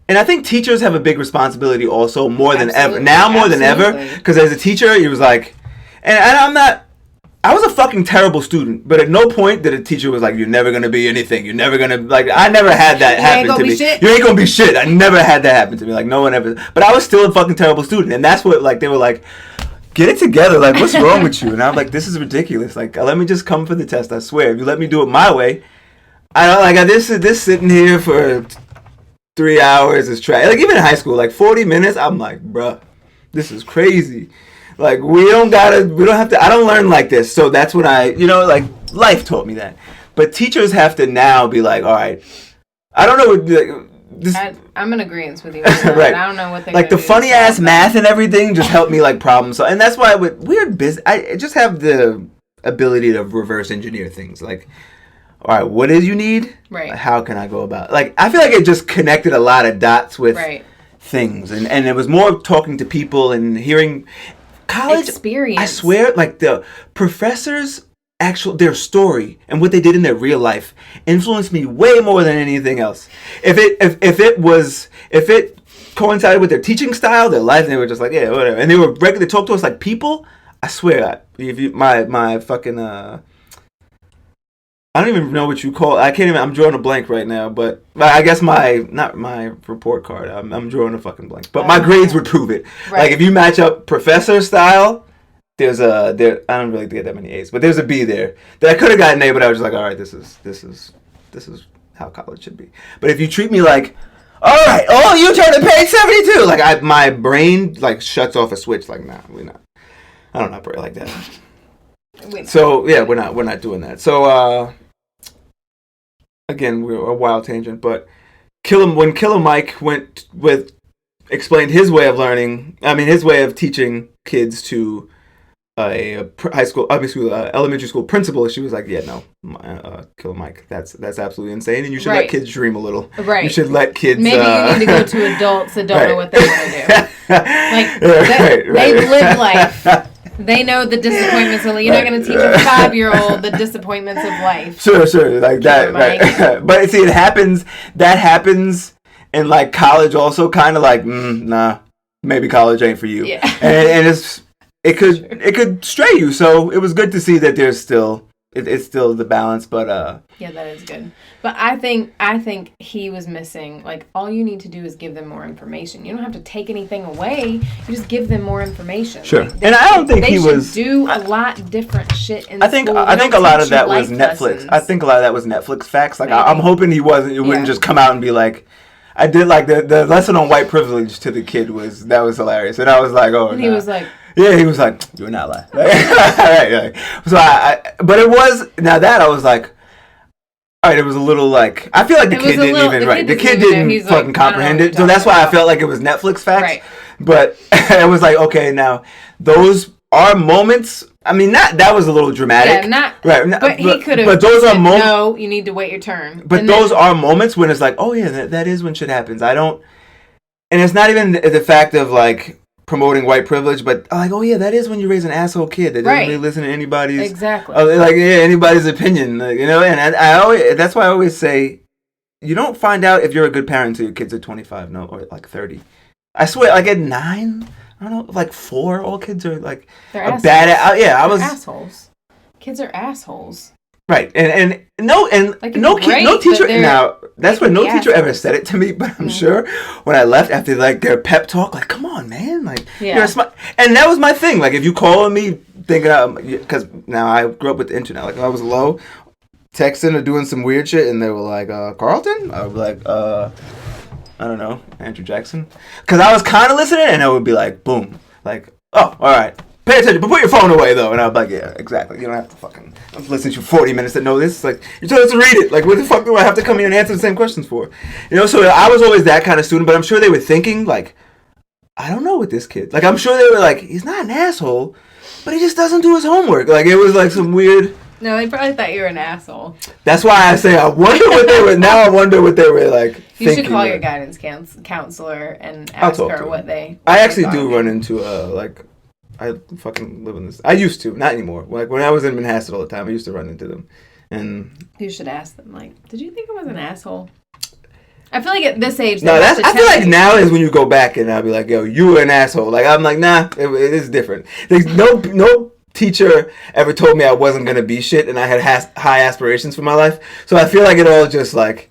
[SPEAKER 1] and I think teachers have a big responsibility also, more than ever. Now more than ever, because as a teacher, he was like, and I was a fucking terrible student, but at no point did a teacher was like, you're never going to be anything. You're never going to, like, I never had that happen to me. You ain't going to be shit. I never had that happen to me. Like, no one ever. But I was still a fucking terrible student. And that's what, like, they were like, get it together. Like, what's wrong with you? And I'm like, this is ridiculous. Like, let me just come for the test. I swear. If you let me do it my way, I don't, like, this sitting here for 3 hours is trash. Like, even in high school, like, 40 minutes, I'm like, bruh, this is crazy. Like, we don't have to, I don't learn like this. So that's what like, life taught me that. But teachers have to now be like, all right, I don't know,
[SPEAKER 2] I'm in agreement with you. On that.
[SPEAKER 1] Right.
[SPEAKER 2] I don't know what they
[SPEAKER 1] like the funny ass math and everything just helped me like problem solve, and that's why with weird business, I just have the ability to reverse engineer things. Like, all right, what is you need?
[SPEAKER 2] Right.
[SPEAKER 1] How can I go about? Like, I feel like it just connected a lot of dots with things, and it was more talking to people and hearing college
[SPEAKER 2] experience.
[SPEAKER 1] I swear, like the professors. Their story and what they did in their real life influenced me way more than anything else. If it coincided with their teaching style, their life, they were just like, yeah, whatever. And they were regular talk to us like people. I swear, my fucking I don't even know what you call it. I can't even. I'm drawing a blank right now, but I guess not my report card. I'm drawing a fucking blank. But my grades would prove it. Right. Like if you match up professor style. I don't really get that many A's, but there's a B there that I could have gotten A, but I was just like, all right, this is how college should be. But if you treat me like, all right, you turn to page 72, like my brain like shuts off a switch. Like, nah, we're not. I don't operate like that. So yeah, we're not doing that. So again, we're a wild tangent, but when Killer Mike explained his way of learning. I mean, his way of teaching kids to. A elementary school principal, she was like, yeah, no, Killer Mike, that's absolutely insane, and you should let kids dream a little. Right. You should let kids.
[SPEAKER 2] Maybe you need to go to adults that don't know what they want to do. Like they've lived life. They know the disappointments of life. You're not going to teach a 5-year-old the disappointments of life. Sure, like that. Right.
[SPEAKER 1] But see, that happens in like college also, kind of like, nah, maybe college ain't for you. Yeah. And it's. It could stray you, so it was good to see that there's still it's still the balance, but
[SPEAKER 2] yeah, that is good. But I think he was missing, like, all you need to do is give them more information. You don't have to take anything away. You just give them more information.
[SPEAKER 1] Sure.
[SPEAKER 2] Like,
[SPEAKER 1] and I don't think he was
[SPEAKER 2] do a lot different shit in
[SPEAKER 1] I think
[SPEAKER 2] school.
[SPEAKER 1] I think a lot of that was Netflix. Lessons. I think a lot of that was Netflix facts. Like I'm hoping he wouldn't just come out and be like, I did like the lesson on white privilege to the kid was hilarious. And I was like, oh,
[SPEAKER 2] and he was like,
[SPEAKER 1] yeah, he was like, you're not lying. Right. So but it was, now that I was like, all right, it was a little like, I feel like the kid didn't fucking comprehend it. So that's why I felt like it was Netflix facts. Right. But it was like, okay, now those are moments. I mean, that was a little dramatic.
[SPEAKER 2] Yeah, but he could have.
[SPEAKER 1] But those are moments.
[SPEAKER 2] No, you need to wait your turn.
[SPEAKER 1] But those are moments when it's like, oh yeah, that is when shit happens. And it's not even the fact of like promoting white privilege, but like, oh yeah, that is when you raise an asshole kid that doesn't really listen to anybody's anybody's opinion, like, you know. And I always, that's why I always say, you don't find out if you're a good parent until your kids are 25, or like 30. I swear, like at 9, I don't know, like 4, all kids are like
[SPEAKER 2] they're
[SPEAKER 1] a bad.
[SPEAKER 2] They're assholes. Kids are assholes.
[SPEAKER 1] Right, and no teacher. Now that's when no teacher ever said it to me, but I'm sure when I left after like their pep talk, like, come on, man, like you're smart. And that was my thing. Like if you calling me thinking, because now I grew up with the internet. Like I was low, texting or doing some weird shit, and they were like, Carlton. I would be like, I don't know, Andrew Jackson, because I was kind of listening, and I would be like, boom, like, oh, all right. Pay attention, but put your phone away, though. And I'm like, yeah, exactly. You don't have to fucking listen to 40 minutes to know this. It's like, you told us to read it. Like, what the fuck do I have to come here and answer the same questions for? You know, so I was always that kind of student, but I'm sure they were thinking, like, I don't know with this kid. Like, I'm sure they were like, he's not an asshole, but he just doesn't do his homework. Like, it was like some weird...
[SPEAKER 2] No, they probably thought you were an asshole.
[SPEAKER 1] That's why I say I wonder what they were... Now I wonder what they were, like,
[SPEAKER 2] you thinking. Should call your guidance counselor and ask her what they...
[SPEAKER 1] I actually do run into, like... I fucking live in this. I used to, not anymore. Like when I was in Manhasset all the time, I used to run into them, and
[SPEAKER 2] you should ask them. Like, did you think I was an asshole? I feel like at this age,
[SPEAKER 1] I feel like now is when you go back and I'll be like, yo, you were an asshole. Like I'm like, nah, it is different. There's no teacher ever told me I wasn't gonna be shit, and I had high aspirations for my life. So I feel like it all just like,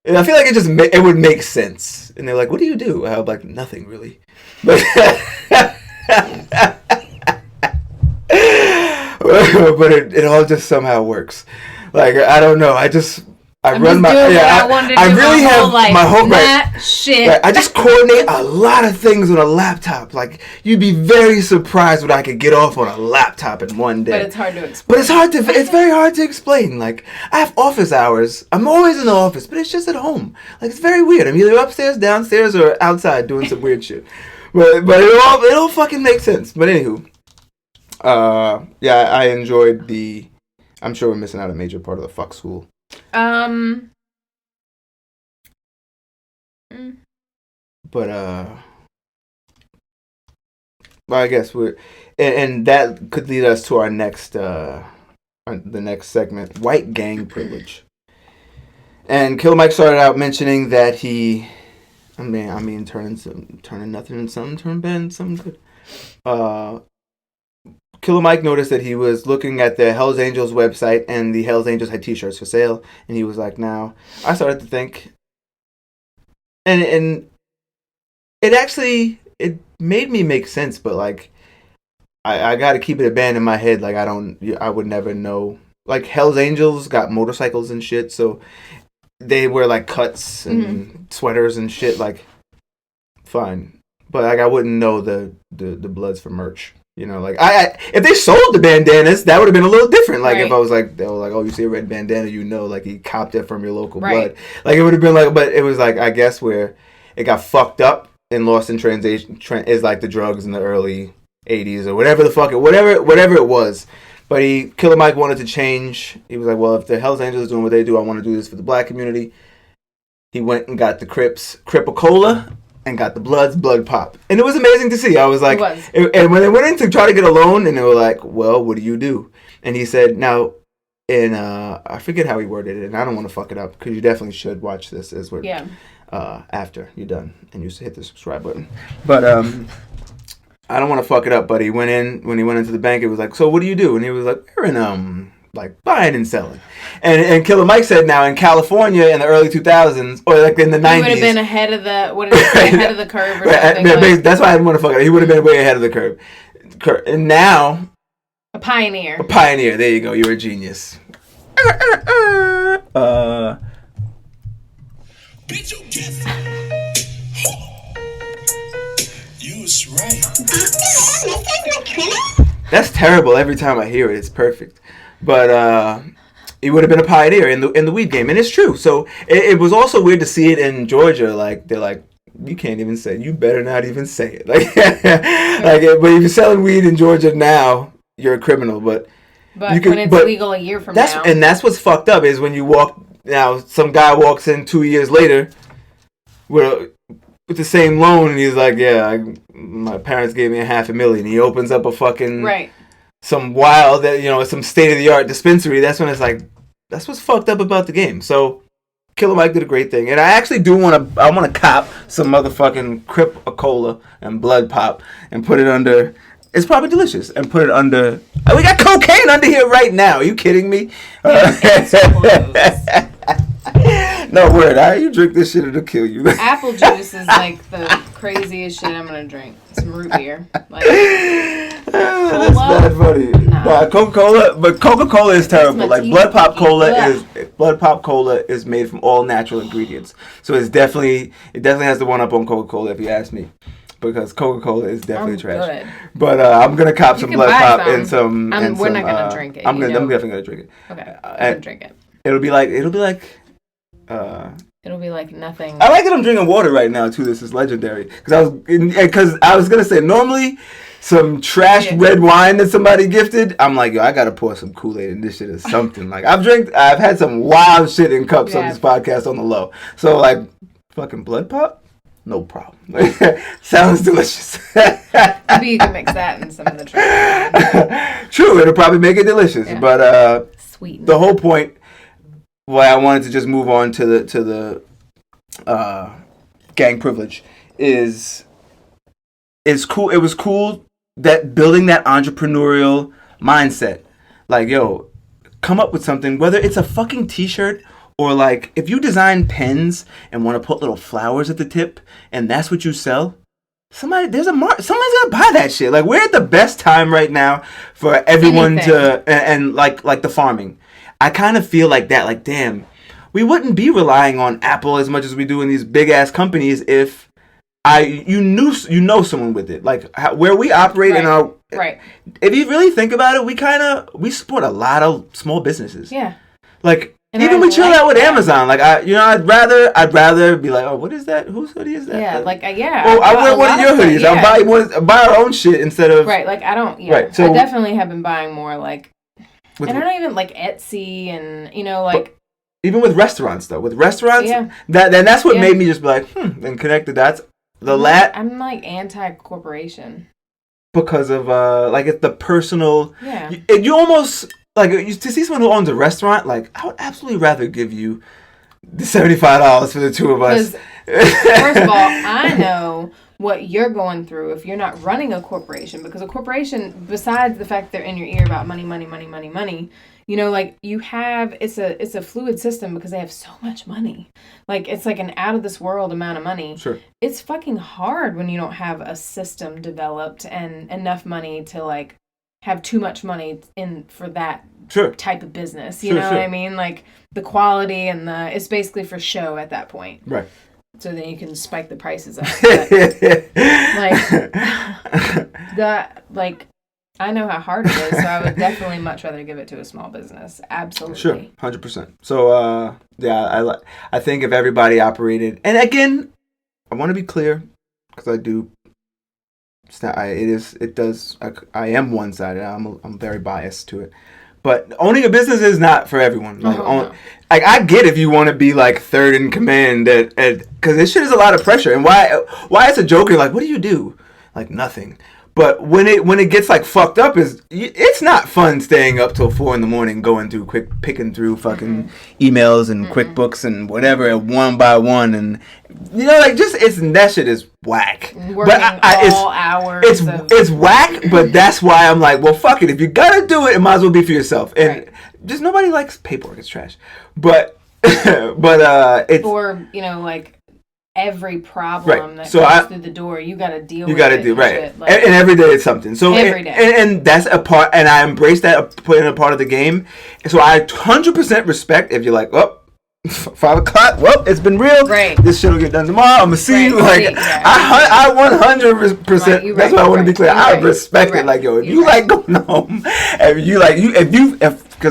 [SPEAKER 1] I feel like it would make sense. And they're like, what do you do? I'm like, nothing really, but. But it all just somehow works. Like I don't know. I
[SPEAKER 2] I'm just doing what I wanted to do
[SPEAKER 1] really
[SPEAKER 2] my
[SPEAKER 1] have
[SPEAKER 2] whole life.
[SPEAKER 1] my whole
[SPEAKER 2] That shit.
[SPEAKER 1] Right, I just coordinate a lot of things on a laptop. Like, you'd be very surprised what I could get off on a laptop in one day.
[SPEAKER 2] But it's hard to explain.
[SPEAKER 1] It's very hard to explain. Like, I have office hours. I'm always in the office, but it's just at home. Like, it's very weird. I'm either upstairs, downstairs, or outside doing some weird shit. But it all fucking makes sense. But anywho, yeah, I enjoyed the. I'm sure we're missing out a major part of the fuck school. But well, I guess we're, and that could lead us to our next the next segment, white gang privilege. And Killer Mike started out mentioning that he, turning nothing into something, turning bad into something good. Killer Mike noticed that he was looking at the Hells Angels website, and the Hells Angels had T-shirts for sale, and he was like, "Now," I started to think, and it made me make sense, but like, I got to keep it a band in my head. Like, I would never know. Like, Hells Angels got motorcycles and shit, so they wear like cuts and sweaters and shit. Like, fine, but like, I wouldn't know the Bloods for merch. You know, like, if they sold the bandanas, that would have been a little different. Like, if I was like, they were like, "Oh, you see a red bandana, you know, like, he copped it from your local Blood." Like, it would have been like, but it was like, I guess where it got fucked up and lost in translation is like the drugs in the early '80s or whatever the fuck whatever it was. But Killer Mike wanted to change. He was like, well, if the Hells Angels are doing what they do, I want to do this for the black community. He went and got the Crips Cripacola and got the Bloods Blood Pop. And it was amazing to see. I was like, and when they went in to try to get a loan, and they were like, well, what do you do? And he said, now, I forget how he worded it, and I don't want to fuck it up, because you definitely should watch this as we're, after you're done, and you hit the subscribe button. But, I don't want to fuck it up, but when he went into the bank, it was like, so what do you do? And he was like, we're in, like, buying and selling. And Killer Mike said, now in California in the early 2000s, or like in the 90s. He would have been
[SPEAKER 2] ahead of ahead of the curve or something.
[SPEAKER 1] That's why I didn't want to fuck it up. He would have been way ahead of the curve. And now.
[SPEAKER 2] A pioneer.
[SPEAKER 1] There you go. You're a genius. Bitch, you guessed it. You was right. That's terrible. Every time I hear it, it's perfect. But he would have been a pioneer in the weed game, and it's true. So it was also weird to see it in Georgia. Like, they're like, you can't even say it. You better not even say it. Like, but if you're selling weed in Georgia now, you're a criminal. But
[SPEAKER 2] when it's legal a year from now,
[SPEAKER 1] and that's what's fucked up is when you walk. Now, some guy walks in 2 years later with the same loan, and he's like, yeah, my parents gave me $500,000. He opens up a fucking some wild, some state-of-the-art dispensary. That's when it's like, that's what's fucked up about the game. So Killer Mike did a great thing, and I actually do want to cop some motherfucking Crip-A-Cola and Blood Pop and put it under. It's probably delicious, and put it under. We got cocaine under here right now. Are you kidding me? No word. You drink this shit, it'll kill you.
[SPEAKER 2] Apple juice is like the craziest shit I'm gonna drink. Some root beer. Like,
[SPEAKER 1] that's bad funny. Nah, Coca-Cola, but Coca-Cola is terrible. Like, Blood Pop Cola is made from all natural ingredients. So it definitely has the one up on Coca-Cola, if you ask me. Because Coca-Cola is definitely trash. Good. But I'm gonna cop some Blood Pop and some.
[SPEAKER 2] We're not gonna drink it.
[SPEAKER 1] I'm definitely gonna drink it.
[SPEAKER 2] Okay, I'm gonna drink it.
[SPEAKER 1] It'll be like
[SPEAKER 2] nothing.
[SPEAKER 1] I like that I'm drinking water right now too. This is legendary because I was gonna say normally some trash red wine that somebody gifted. I'm like, yo, I gotta pour some Kool-Aid in this shit or something. Like, I've had some wild shit in cups on this podcast on the low. So like, fucking Blood Pop. No problem. Sounds delicious.
[SPEAKER 2] Maybe you can mix that in some of the trash.
[SPEAKER 1] True, it'll probably make it delicious. Yeah. But
[SPEAKER 2] sweet.
[SPEAKER 1] The whole point why I wanted to just move on to the gang privilege is cool. It was cool that building that entrepreneurial mindset. Like, yo, come up with something, whether it's a fucking t-shirt or like if you design pens and want to put little flowers at the tip and that's what you sell. Somebody's gonna buy that shit. Like, we're at the best time right now for everyone to and like the farming. I kind of feel like that. Like, damn, we wouldn't be relying on Apple as much as we do in these big ass companies if you know someone with it. Like where we operate in our If you really think about it, we support a lot of small businesses.
[SPEAKER 2] Yeah.
[SPEAKER 1] Like
[SPEAKER 2] and
[SPEAKER 1] even we chill out with Amazon. Like I'd rather be like, oh, what is that? Whose hoodie is that?
[SPEAKER 2] Yeah, like yeah.
[SPEAKER 1] Oh, I wear one of your hoodies.
[SPEAKER 2] Yeah.
[SPEAKER 1] I'll buy our own shit instead of
[SPEAKER 2] like I don't. Yeah,
[SPEAKER 1] right. So
[SPEAKER 2] I definitely have been buying more like, and I don't even like Etsy and like.
[SPEAKER 1] Even with restaurants though, that's what made me just be like, and connect the dots.
[SPEAKER 2] I'm like anti-corporation
[SPEAKER 1] because of like it's the personal.
[SPEAKER 2] Yeah.
[SPEAKER 1] You almost. Like, to see someone who owns a restaurant, like, I would absolutely rather give you the $75 for the two of us.
[SPEAKER 2] First of all, I know what you're going through if you're not running a corporation. Because a corporation, besides the fact they're in your ear about money, like, you have, it's a fluid system because they have so much money. Like, it's like an out-of-this-world amount of money.
[SPEAKER 1] Sure.
[SPEAKER 2] It's fucking hard when you don't have a system developed and enough money to, like, have too much money in for that type of business. You know what I mean? Like the quality and it's basically for show at that point.
[SPEAKER 1] Right.
[SPEAKER 2] So then you can spike the prices up. But, I know how hard it is, so I would definitely much rather give it to a small business. Absolutely.
[SPEAKER 1] Sure. 100%. So I think if everybody operated, and again, I want to be clear because I do. I am one-sided. I'm very biased to it, but owning a business is not for everyone. Like, like I get if you want to be like third in command because this shit is a lot of pressure. And why it's a joke? You're like, what do you do? Like nothing. But when it gets like fucked up, it's not fun staying up till 4 a.m. going through picking through fucking emails and QuickBooks and whatever one by one, and like just that shit is whack.
[SPEAKER 2] Working all hours.
[SPEAKER 1] It's whack, but that's why I'm like, well, fuck it. If you gotta do it, it might as well be for yourself. And just nobody likes paperwork. It's trash. But it's
[SPEAKER 2] or like. Every problem that comes through the door, you got to deal with it. You got to do,
[SPEAKER 1] right. Like, and every day it's something. So every day. And that's a part, and I embrace that, putting a part of the game. So I 100% respect if you're like, 5 o'clock, it's been real. Right. This shit will get done tomorrow. I'm going to see you. Like, I 100%, that's why I want to be clear. I respect it. Like, if you like going home, because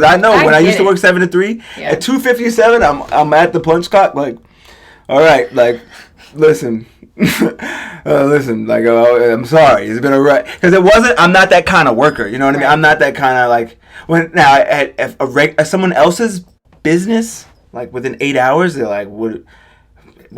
[SPEAKER 1] I know when I used to work 7 to 3, at 2:57, I'm at the punch clock, like, all right, like, listen, like, I'm sorry, it's been a rut, because I'm not that kind of worker, you know what I mean? I'm not that kind of, like, at someone else's business, like, within 8 hours, they're like, what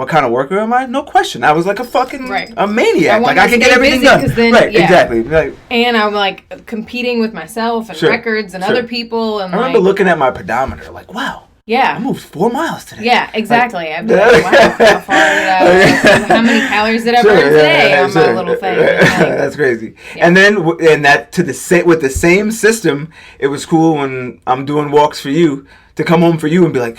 [SPEAKER 1] kind of worker am I? No question. I was like a fucking a maniac. I can get everything done. Then, exactly. Like,
[SPEAKER 2] and I'm like competing with myself and records and other people. And
[SPEAKER 1] I remember looking at my pedometer, like, wow.
[SPEAKER 2] Yeah.
[SPEAKER 1] I moved 4 miles today.
[SPEAKER 2] Yeah, exactly. I'd be like, wow, how far did I how many calories did I burn today on my little thing? Like,
[SPEAKER 1] that's crazy. Yeah. And then with the same system, it was cool when I'm doing walks for you to come home for you and be like,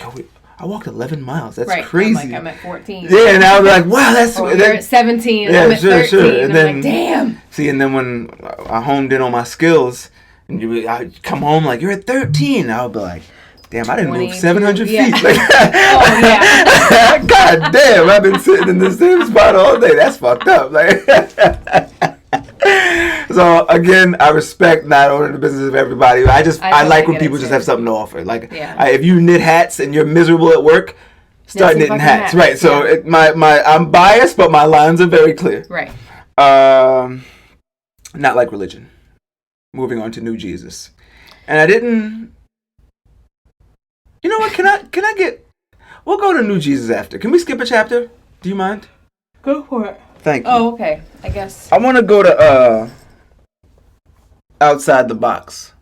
[SPEAKER 1] I walked 11 miles. That's crazy.
[SPEAKER 2] I'm at 14.
[SPEAKER 1] Yeah, and I was like, wow, that's...
[SPEAKER 2] You're at 17, and I'm at 13. And then, I'm like, damn.
[SPEAKER 1] See, and then when I honed in on my skills, and I come home like, you're at 13. I would be like... Damn, I didn't move 700 feet. Like, God damn, I've been sitting in the same spot all day. That's fucked up. Like, so again, I respect not owning the business of everybody. I like when people just have something to offer. Like, if you knit hats and you're miserable at work, start knitting hats. Right. So I'm biased, but my lines are very clear.
[SPEAKER 2] Right.
[SPEAKER 1] Not like religion. Moving on to New Jesus, and I didn't. You know what? Can I get... We'll go to New Jesus after. Can we skip a chapter? Do you mind?
[SPEAKER 2] Go for it.
[SPEAKER 1] Thank you.
[SPEAKER 2] Oh, okay. I guess.
[SPEAKER 1] I want to go to Outside the Box.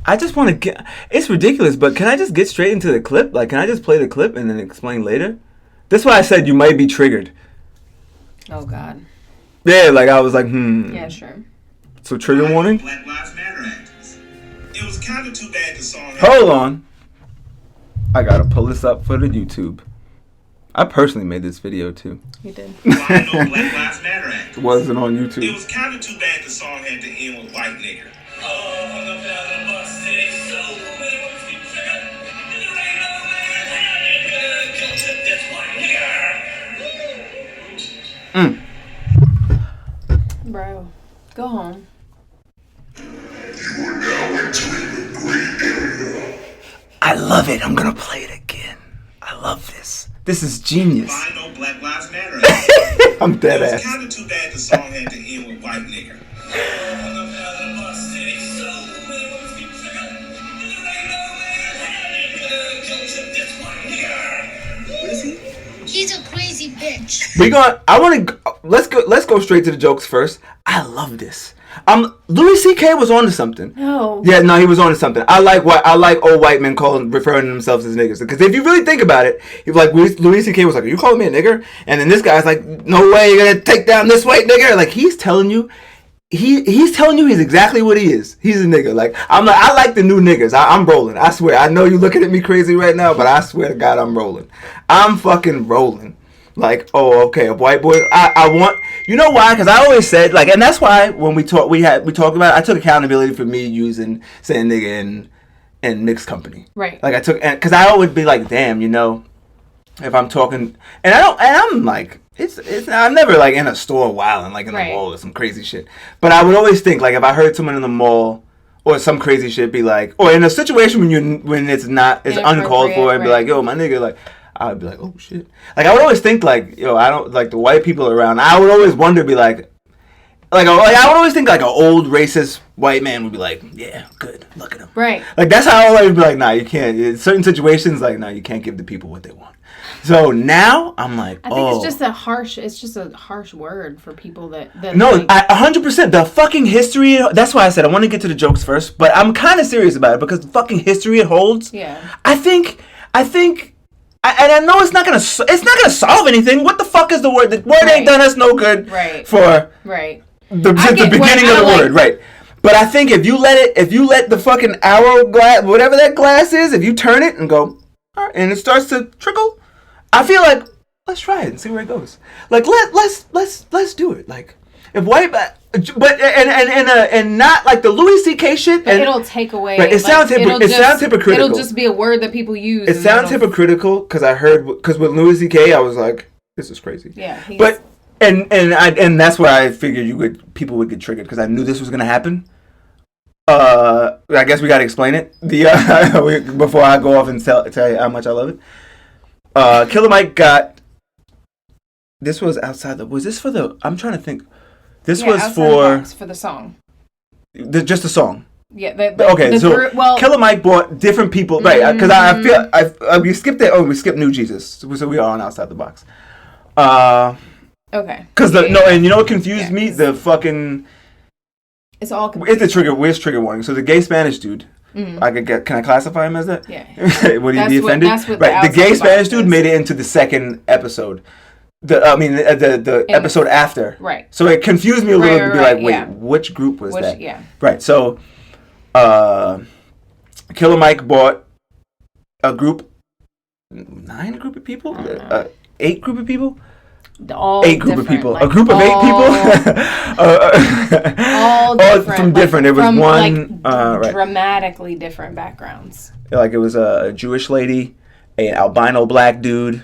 [SPEAKER 1] I just want to get... It's ridiculous, but can I just get straight into the clip? Like, can I just play the clip and then explain later? That's why I said you might be triggered.
[SPEAKER 2] Oh, God.
[SPEAKER 1] Yeah, like I was like,
[SPEAKER 2] Yeah, sure.
[SPEAKER 1] So trigger warning?
[SPEAKER 7] Black Lives Matter activists. It was kind of too bad the song...
[SPEAKER 1] Hold on. I gotta pull this up for the YouTube. I personally made this video too.
[SPEAKER 2] You did.
[SPEAKER 7] Wayno Black Lives Matter activists.
[SPEAKER 1] It wasn't on YouTube.
[SPEAKER 7] It was kind of too bad the song had to end with white nigger.
[SPEAKER 2] Bro, go home.
[SPEAKER 1] I love it. I'm gonna play it again. I love this. This is genius.
[SPEAKER 7] Wayno, Black Lives Matter.
[SPEAKER 1] I'm dead
[SPEAKER 7] It was
[SPEAKER 1] ass.
[SPEAKER 7] kind of too bad the song had to end with white nigger.
[SPEAKER 8] He's a crazy bitch.
[SPEAKER 1] Let's go straight to the jokes first. I love this. Louis C.K. was on to something.
[SPEAKER 2] No.
[SPEAKER 1] Yeah, no, he was on to something. I like old white men referring to themselves as niggers. Because if you really think about it, Louis C.K. was like, "Are you calling me a nigger?" And then this guy's like, "No way, you're gonna take down this white nigger." Like he's telling you. He's telling you he's exactly what he is. He's a nigger. Like I like the new niggers. I'm rolling. I swear. I know you're looking at me crazy right now, but I swear to God, I'm rolling. I'm fucking rolling. Like, oh, okay, a white boy. I want. You know why? Because I always said and that's why when we talked about it, I took accountability for me saying nigga in mixed company.
[SPEAKER 2] Right.
[SPEAKER 1] Like because I always be like, damn, if I'm talking I'm like. I'm never like in a store wilding like in the mall or some crazy shit. But I would always think like if I heard someone in the mall or some crazy shit be like, or in a situation when it's uncalled for, I'd be like, yo, my nigga, like I'd be like, oh shit. Like I would always think like, yo, I don't like the white people around. I would always wonder, be like I would always think like an old racist white man would be like, yeah, good, look at him.
[SPEAKER 2] Right.
[SPEAKER 1] Like that's how I would always be like, nah, you can't. In certain situations, like, nah, you can't give the people what they want. So now I'm like,
[SPEAKER 2] I think it's just a harsh word for people that
[SPEAKER 1] no,
[SPEAKER 2] like,
[SPEAKER 1] 100%. The fucking history. That's why I said I want to get to the jokes first, but I'm kind of serious about it because the fucking history it holds.
[SPEAKER 2] Yeah.
[SPEAKER 1] I think, and I know it's not gonna solve anything. What the fuck is the word? The word ain't done us no good.
[SPEAKER 2] Right.
[SPEAKER 1] For
[SPEAKER 2] the
[SPEAKER 1] beginning of the word, right? But I think if you let the fucking hourglass, whatever that glass is, if you turn it and go, all right, and it starts to trickle. I feel like let's try it and see where it goes. Like let's do it. Like if white, but and not like the Louis C.K. shit.
[SPEAKER 2] But it'll take away.
[SPEAKER 1] Right, it sounds hypocritical.
[SPEAKER 2] It'll just be a word that people use.
[SPEAKER 1] It sounds hypocritical because with Louis C.K. I was like, this is crazy.
[SPEAKER 2] Yeah.
[SPEAKER 1] But and that's why I figured people would get triggered because I knew this was gonna happen. I guess we gotta explain it. Before I go off and tell you how much I love it. Killer Mike got. This was outside the. Was this for the? I'm trying to think. This was
[SPEAKER 2] for the song.
[SPEAKER 1] Just the song.
[SPEAKER 2] Yeah.
[SPEAKER 1] Killer Mike bought different people, right? Because I feel we skipped it. Oh, we skipped New Jesus, so we are on outside the box.
[SPEAKER 2] Okay.
[SPEAKER 1] Because and you know what confused me? The fucking.
[SPEAKER 2] It's all confusing.
[SPEAKER 1] It's a trigger. Where's trigger warning? So the gay Spanish dude. Can I classify him as that?
[SPEAKER 2] Yeah.
[SPEAKER 1] Would he be offended? Right. The gay Spanish dude made it into the second episode. The episode after.
[SPEAKER 2] Right.
[SPEAKER 1] So it confused me a little to be like, wait, which group was that?
[SPEAKER 2] Yeah.
[SPEAKER 1] Right. So, Killer Mike bought a group, 9 group of people, 8 group of people.
[SPEAKER 2] Eight
[SPEAKER 1] group of people.
[SPEAKER 2] Like
[SPEAKER 1] a group of 8 people.
[SPEAKER 2] all different.
[SPEAKER 1] From different. It was
[SPEAKER 2] from,
[SPEAKER 1] one
[SPEAKER 2] dramatically different backgrounds.
[SPEAKER 1] Like it was a Jewish lady, an albino black dude.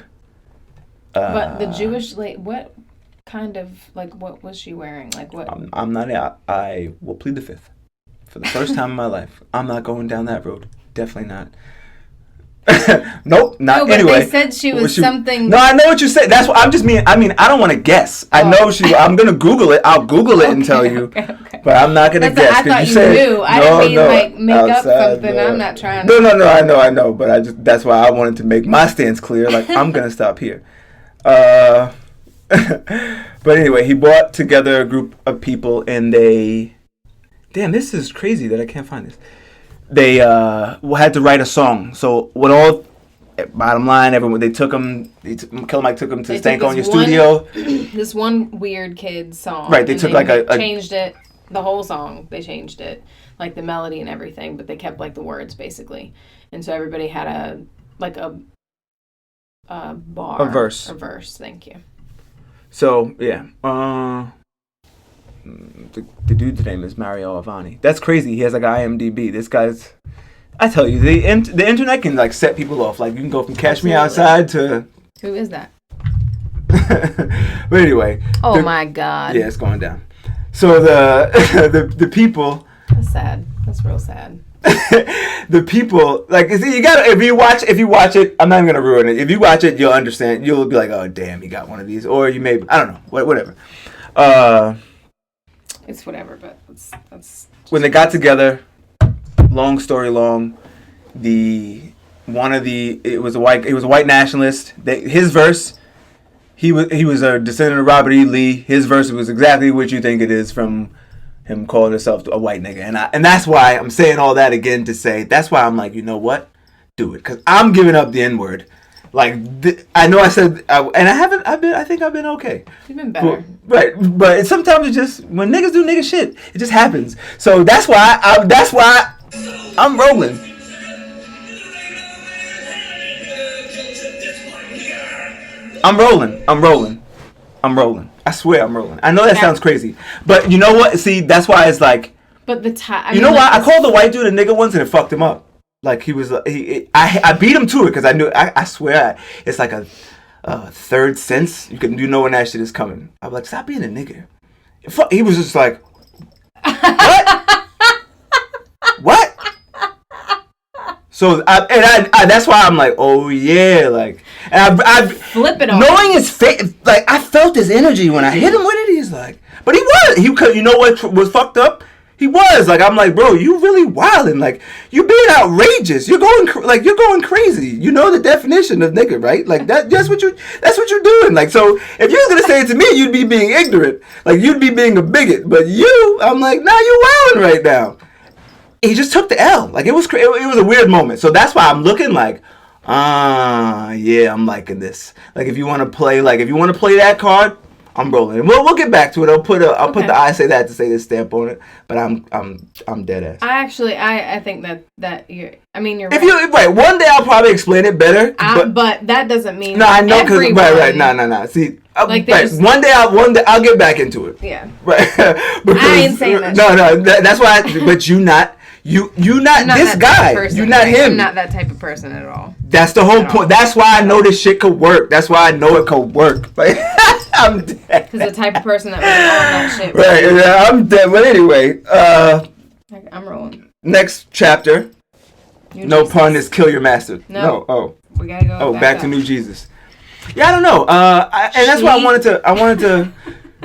[SPEAKER 2] But the Jewish lady, what kind of what was she wearing? Like what?
[SPEAKER 1] I'm not. I will plead the fifth for the first time in my life. I'm not going down that road. Definitely not. Nope, not
[SPEAKER 2] no, but
[SPEAKER 1] anyway.
[SPEAKER 2] They said she was something.
[SPEAKER 1] No, I know what you said. That's what I'm just mean. I mean, I don't want to guess. I know she. I'm gonna Google it. I'll Google it and tell you. Okay. But I'm not gonna guess.
[SPEAKER 2] I thought you knew. I didn't mean make up something.
[SPEAKER 1] No.
[SPEAKER 2] I'm not trying.
[SPEAKER 1] No. I know. But that's why I wanted to make my stance clear. Like I'm gonna stop here. But anyway, he brought together a group of people, and they. Damn, this is crazy that I can't find this. They had to write a song. So what all? Bottom line, everyone they took him. Killer Mike took him to Stankonia studio.
[SPEAKER 2] This one weird kid song.
[SPEAKER 1] Right, they took
[SPEAKER 2] changed it. The whole song they changed it, like the melody and everything, but they kept like the words basically. And so everybody had a bar,
[SPEAKER 1] a verse.
[SPEAKER 2] Thank you.
[SPEAKER 1] So yeah, the dude's name is Mario Avani. That's crazy. He has like IMDb. This guy's. I tell you, the internet can like set people off. Like you can go from Cash Me Outside to.
[SPEAKER 2] Who is that?
[SPEAKER 1] But anyway.
[SPEAKER 2] Oh my God.
[SPEAKER 1] Yeah, it's going down. So the people.
[SPEAKER 2] That's sad. That's real sad.
[SPEAKER 1] The people, like, you gotta, if you watch it, I'm not even gonna ruin it. If you watch it, you'll understand. You'll be like, oh damn, he got one of these, or you may, I don't know, whatever.
[SPEAKER 2] It's whatever, but that's
[SPEAKER 1] when they got together. Long story long, it was a white nationalist. His verse, he was a descendant of Robert E. Lee. His verse was exactly what you think it is from him calling himself a white nigga, and that's why I'm saying all that again to say that's why I'm like, you know what, do it, because I'm giving up the N-word. Like I know I said, and I haven't. I think I've been okay.
[SPEAKER 2] You've been better,
[SPEAKER 1] but sometimes it just when niggas do nigga shit, it just happens. So that's why I'm rolling. I'm rolling. I swear I'm rolling. I know that sounds crazy. But you know what? See, that's why it's like...
[SPEAKER 2] But the time...
[SPEAKER 1] You know why? I called the white dude a nigga once and it fucked him up. Like, he was... I beat him to it because I knew... I swear, it's like a third sense. You know when that shit is coming. I'm like, stop being a nigga. He was just like... What? What? So that's why I'm like, oh yeah, like, and I
[SPEAKER 2] flip it on.
[SPEAKER 1] Knowing his face, like I felt his energy when I hit him with it. He's like, but he could, you know what was fucked up? He was like, I'm like, bro, you really wilding, like you being outrageous. You're going crazy. You know the definition of nigga, right? Like that's what you're doing. Like, so if you was gonna say it to me, you'd be being ignorant, like you'd be being a bigot. But I'm like, nah, you're wilding right now. He just took the L. Like, it was a weird moment. So that's why I'm looking like, yeah, I'm liking this. Like, if you want to play that card, I'm rolling. We'll get back to it. I'll put the I say that to say this stamp on it. But I'm dead ass.
[SPEAKER 2] I think that you're right.
[SPEAKER 1] If you right, one day I'll probably explain it better.
[SPEAKER 2] But that doesn't mean
[SPEAKER 1] no, I know because right, no. See, like right, one day I'll get back into it.
[SPEAKER 2] Yeah.
[SPEAKER 1] Right. Because,
[SPEAKER 2] I ain't saying that.
[SPEAKER 1] No, that's why. But you not. You're not this guy. You're not him.
[SPEAKER 2] I'm not that type of person at all.
[SPEAKER 1] That's the whole point. That's why I know this shit could work. That's why I know it could work. Like, I'm dead.
[SPEAKER 2] Because the type of person that would all that shit.
[SPEAKER 1] Right. Yeah, I'm dead. But anyway,
[SPEAKER 2] I'm rolling.
[SPEAKER 1] Next chapter. No pun is kill your master.
[SPEAKER 2] No.
[SPEAKER 1] Oh.
[SPEAKER 2] We gotta go.
[SPEAKER 1] Oh, back to New Jesus. Yeah, I don't know. And that's why I wanted to.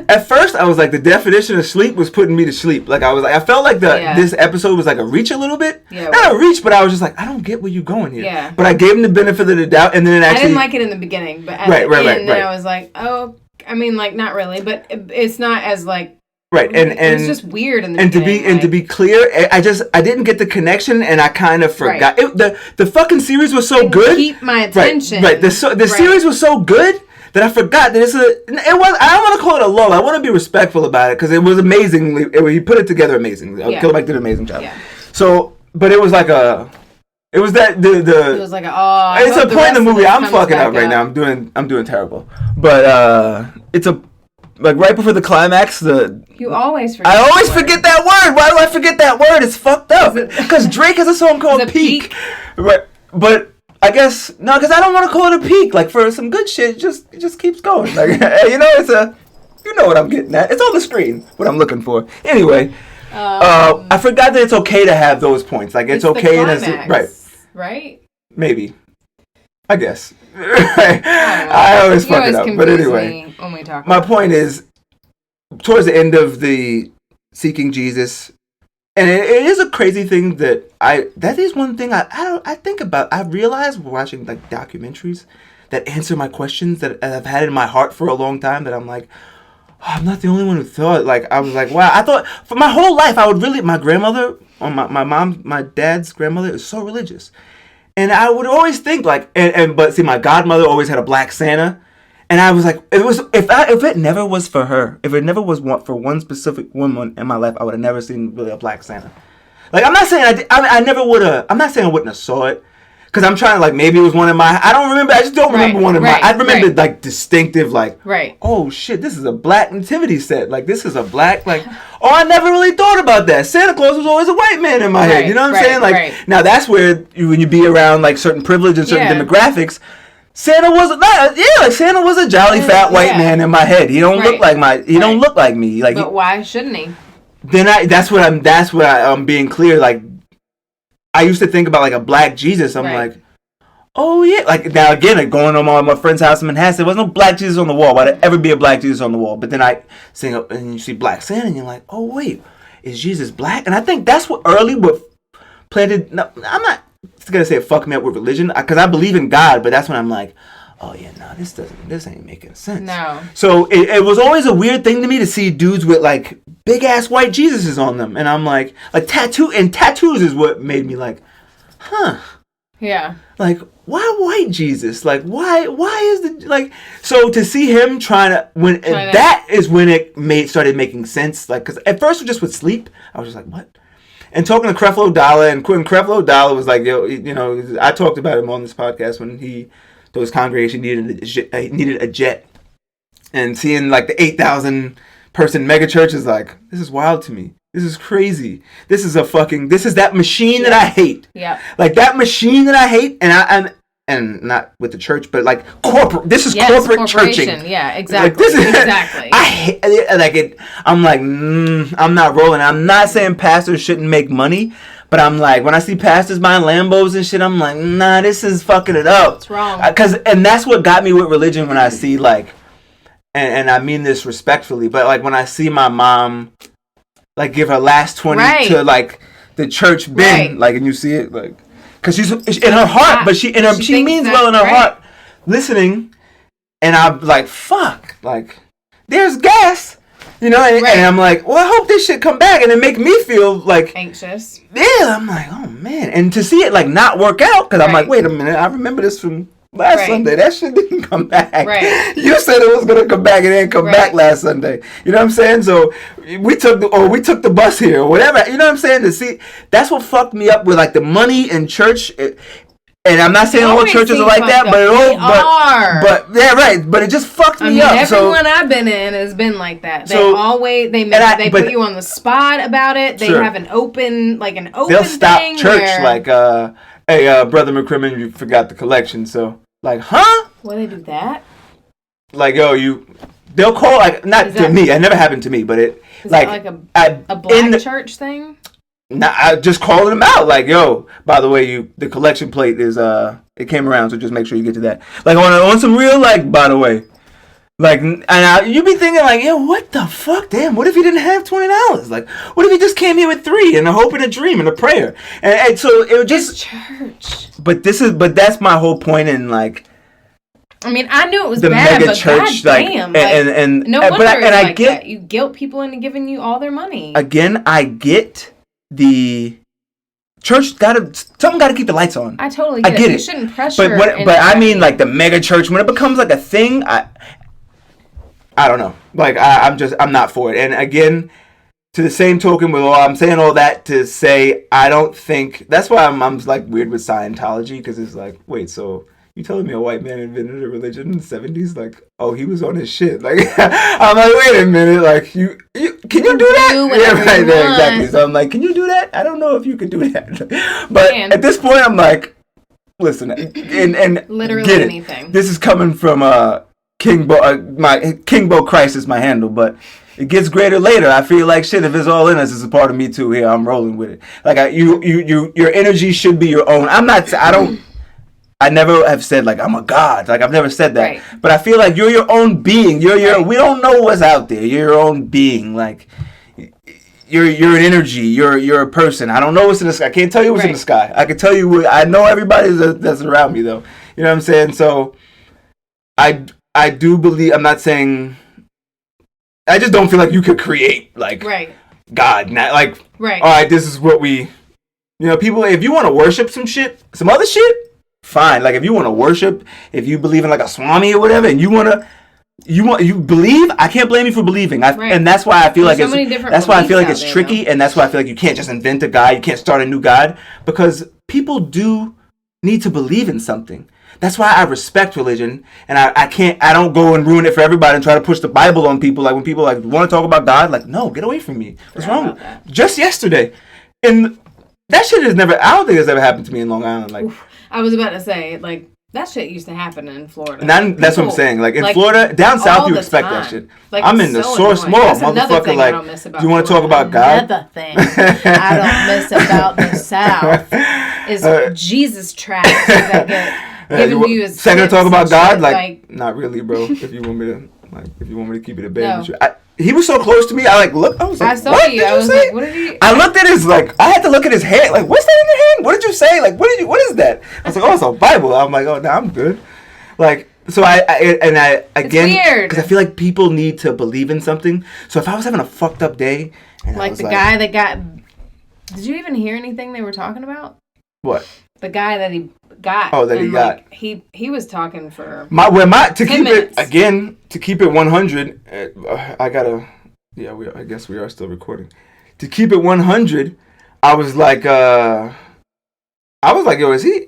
[SPEAKER 1] At first, I was like, the definition of sleep was putting me to sleep. Like, I felt like this episode was like a reach a little bit. Yeah, not a reach, but I was just like, I don't get where you're going here. Yeah. But I gave him the benefit of the doubt, and then it actually...
[SPEAKER 2] I didn't like it in the beginning, but at the end, then I was like, oh, I mean, like, not really, but it's not as, like...
[SPEAKER 1] Right, and
[SPEAKER 2] it's just weird in the beginning.
[SPEAKER 1] To be clear, I didn't get the connection, and I kind of forgot. Right. The fucking series was so good.
[SPEAKER 2] Keep my attention.
[SPEAKER 1] Right. The series was so good that I forgot that I don't want to call it a lull. I want to be respectful about it because it was amazingly. He put it together amazingly. Killer Mike did an amazing job. Yeah. So, but it was like a. It was that the. It was like a. It's a point in the movie. I'm fucking up right now. I'm doing terrible. But it's a. Like right before the climax,
[SPEAKER 2] you always forget.
[SPEAKER 1] I always forget that word. Why do I forget that word? It's fucked up. Because Drake has a song called Peak. Right, but I guess no, because I don't want to call it a peak. Like for some good shit, it just keeps going. Like you know what I'm getting at. It's on the screen. What I'm looking for. Anyway, I forgot that it's okay to have those points. Like it's okay
[SPEAKER 2] the climax, right?
[SPEAKER 1] Maybe. I guess. I always fuck it up. But anyway,
[SPEAKER 2] when we talk
[SPEAKER 1] my point is, towards the end of the Seeking Jesus, and it is a crazy thing that is one thing I think about. I realize watching like documentaries that answer my questions that I've had in my heart for a long time that I'm like, oh, I'm not the only one who thought. Like I was like, wow, I thought for my whole life my grandmother, or my dad's grandmother is so religious. And I would always think like, but see, my godmother always had a black Santa, and I was like, if it never was for her, if it never was for one specific woman in my life, I would have never seen really a black Santa. Like I'm not saying I never would have. I'm not saying I wouldn't have saw it, because I'm trying to like maybe it was one of my. I don't remember. I just don't remember one of my. I remember like distinctive like. Right. Oh shit! This is a black nativity set. Like this is a black like. Oh, I never really thought about that. Santa Claus was always a white man in my head. You know what I'm saying? Like now that's where when you be around like certain privilege and certain demographics, Santa was like Santa was a jolly fat white man in my head. He don't look like don't look like me. Like,
[SPEAKER 2] but why shouldn't he?
[SPEAKER 1] Then that's what I'm being clear. Like, I used to think about like a black Jesus. I'm like, oh yeah. Like now again, like, going on my friend's house in Manhattan, there was no black Jesus on the wall. Why'd there ever be a black Jesus on the wall? But then I sing up and you see Black Santa, and you're like, oh wait, is Jesus black? And I think that's what planted. No, I'm not gonna say it fucked me up with religion because I believe in God, but that's when I'm like, oh yeah, no, this ain't making sense.
[SPEAKER 2] No.
[SPEAKER 1] So it was always a weird thing to me to see dudes with like big ass white Jesuses on them, and I'm like tattoos is what made me like, huh?
[SPEAKER 2] Yeah.
[SPEAKER 1] Like, why white Jesus? Like, why is the like? So to see him that is when it started making sense. Like, because at first just with sleep, I was just like, what? And talking to Creflo Dollar, and when Creflo Dollar was like, yo, you know, I talked about him on this podcast when his congregation needed a jet, and seeing like the 8,000 person mega church is like, this is wild to me. This is crazy. This is that machine that I hate. Yeah. Like that machine that I hate, and not with the church, but like corporate. This is corporate churching.
[SPEAKER 2] Yeah, exactly.
[SPEAKER 1] Like, this is,
[SPEAKER 2] exactly.
[SPEAKER 1] I hate like it. I'm like, I'm not rolling. I'm not saying pastors shouldn't make money, but I'm like, when I see pastors buying Lambos and shit, I'm like, nah, this is fucking it up.
[SPEAKER 2] It's wrong.
[SPEAKER 1] And that's what got me with religion when I see like, and I mean this respectfully, but like when I see my mom like give her last 20 to like the church bin, like, and you see it like. Because she's in her heart, but she means well in her heart, listening, and I'm like, fuck, like, there's gas, you know, and I'm like, well, I hope this shit come back, and it make me feel like
[SPEAKER 2] anxious.
[SPEAKER 1] Yeah, I'm like, oh man, and to see it like not work out, because I'm like, wait a minute, I remember this from last Sunday. That shit didn't come back. Right. You said it was gonna come back, and it didn't come back last Sunday. You know what I'm saying? So we took the bus here or whatever. You know what I'm saying? To see, that's what fucked me up with like the money in church. And I'm not saying all churches are like that, but yeah, right. But it just fucked me up.
[SPEAKER 2] Everyone I've been in has been like that. They put you on the spot about it. They have an open
[SPEAKER 1] they'll stop church like hey, Brother McCrimmon, you forgot the collection, so like, huh?
[SPEAKER 2] Will they do that?
[SPEAKER 1] Like, yo, they'll call like to me. It never happened to me, but it
[SPEAKER 2] is like a black church thing.
[SPEAKER 1] Nah, I just calling them out. Like, yo, by the way, the collection plate is it came around, so just make sure you get to that. Like on some real like, by the way. Like, and you be thinking like, yo, what the fuck? Damn, what if he didn't have $20? Like, what if he just came here with $3 and a hope and a dream and a prayer? And so it was just
[SPEAKER 2] church.
[SPEAKER 1] But that's my whole point in like.
[SPEAKER 2] I mean, I knew it was
[SPEAKER 1] the
[SPEAKER 2] bad,
[SPEAKER 1] mega
[SPEAKER 2] but
[SPEAKER 1] church,
[SPEAKER 2] goddamn,
[SPEAKER 1] and
[SPEAKER 2] no wonder I get that. You guilt people into giving you all their money.
[SPEAKER 1] Again, I get the church something got to keep the lights on.
[SPEAKER 2] I totally get it. You shouldn't pressure.
[SPEAKER 1] But I mean, like the mega church when it becomes like a thing, I don't know. Like I'm not for it. And again, to the same token, I'm saying all that to say I don't think that's why I'm like weird with Scientology, because it's like, wait, so you telling me a white man invented a religion in the 70s? Like, oh, he was on his shit. Like, I'm like, wait a minute. Like, can you do that? Yeah, right there, exactly. So I'm like, can you do that? I don't know if you could do that. But at this point, I'm like, listen, and
[SPEAKER 2] literally
[SPEAKER 1] get
[SPEAKER 2] anything.
[SPEAKER 1] It. This is coming from King Bo Christ is my handle, but it gets greater later. I feel like shit. If it's all in us, it's a part of me too. Here, I'm rolling with it. Like your energy should be your own. I never have said like I'm a god. Like I've never said that. Right. But I feel like you're your own being. We don't know what's out there. You're your own being. Like you're an energy. You're a person. I don't know what's in the sky. I can't tell you what's in the sky. I can tell you I know everybody that's around me though. You know what I'm saying? So I do believe. I'm not saying. I just don't feel like you could create like God. Not like all right. This is what we. You know, people. If you want to worship some other shit. Fine. Like if you want to worship, if you believe in like a Swami or whatever, and you believe, I can't blame you for believing. And that's why I feel like it's tricky, and that's why I feel like you can't just invent a God, you can't start a new God, because people do need to believe in something. That's why I respect religion, and I don't go and ruin it for everybody and try to push the Bible on people. Like when people like want to talk about God, like no, get away from me. What's wrong with that? Just yesterday, and that shit has never. I don't think it's ever happened to me in Long Island. Like.
[SPEAKER 2] I was about to say, like, That shit used to happen in Florida.
[SPEAKER 1] And that's what I'm saying. Like in Florida, down south, you expect that shit.
[SPEAKER 2] Like,
[SPEAKER 1] I'm in the source mall, motherfucker. Like, do you want to talk about God?
[SPEAKER 2] Another thing I don't miss about the South is Jesus trash that get given to you as
[SPEAKER 1] second to talk about God.
[SPEAKER 2] Shit,
[SPEAKER 1] like, not really, bro. If you want me to keep it a bed with you. He was so close to me. I looked. I was like,
[SPEAKER 2] I saw
[SPEAKER 1] what
[SPEAKER 2] you.
[SPEAKER 1] did
[SPEAKER 2] I
[SPEAKER 1] you
[SPEAKER 2] was
[SPEAKER 1] say?
[SPEAKER 2] like, what did you?
[SPEAKER 1] I looked at his I had to look at his hand. Like, what's that in your hand? What did you say? Like, what is that? I was like, oh, it's a Bible. I'm like, oh, no, I'm good. Like, so I again, because I feel like people need to believe in something. So if I was having a fucked up day, and
[SPEAKER 2] like the guy that got, did you even hear anything they were talking about?
[SPEAKER 1] What?
[SPEAKER 2] The guy that he got.
[SPEAKER 1] Oh, that he got.
[SPEAKER 2] He was talking for
[SPEAKER 1] to keep
[SPEAKER 2] minutes.
[SPEAKER 1] it again, to keep it 100. I gotta. Yeah, I guess we are still recording. To keep it 100, I was like, yo, is he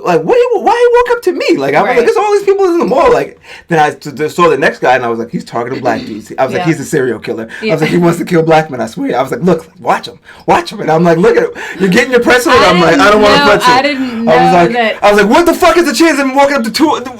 [SPEAKER 1] like, why he woke up to me? Like, I was like, there's all these people in the mall. Like, then I saw the next guy, and I was like, he's talking to black dudes. I was like, he's a serial killer. I was like, he wants to kill black men, I swear. I was like, look, watch him. And I'm like, look at him. You're getting your pretzel? I'm like, I don't want to pretzel.
[SPEAKER 2] I didn't know
[SPEAKER 1] I was like, what the fuck is the chance of him walking up to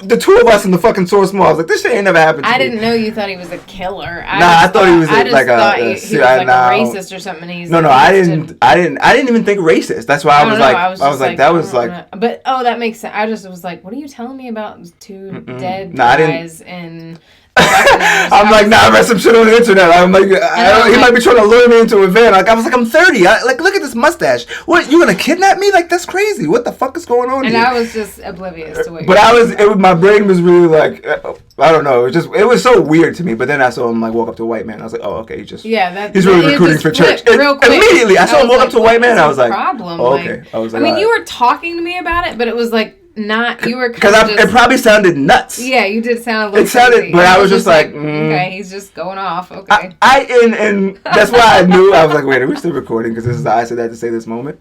[SPEAKER 1] the two of us in the fucking source mall? I was like, this shit ain't never happened to me.
[SPEAKER 2] I didn't know you thought he was a killer.
[SPEAKER 1] I thought he was
[SPEAKER 2] he was like a racist or something. I
[SPEAKER 1] didn't even think racist. That's why I was like, that was like.
[SPEAKER 2] But that makes sense. I just was like, what are you telling me about two dead guys and
[SPEAKER 1] I'm like, I read some shit on the internet. I'm like, he might be trying to lure me into a van. Like, I was like, I'm 30. Look at this mustache. What, you gonna kidnap me? Like, that's crazy. What the fuck is going on here?
[SPEAKER 2] And I was just oblivious to what
[SPEAKER 1] my brain was really like, I don't know. It was so weird to me. But then I saw him like walk up to a white man. I was like, oh, okay, he's really recruiting for church.
[SPEAKER 2] Real quick.
[SPEAKER 1] Immediately, I saw him walk up to a white man. I was like,
[SPEAKER 2] problem?
[SPEAKER 1] Oh, okay. I was like,
[SPEAKER 2] you were talking to me about it, but it was like, not you were
[SPEAKER 1] because it probably sounded nuts.
[SPEAKER 2] Yeah, you did sound a little.
[SPEAKER 1] It sounded, crazy. But I was just like,
[SPEAKER 2] okay, he's just going off. Okay,
[SPEAKER 1] and that's why I knew. I was like, wait, are we still recording? Because this is I said that to say this moment.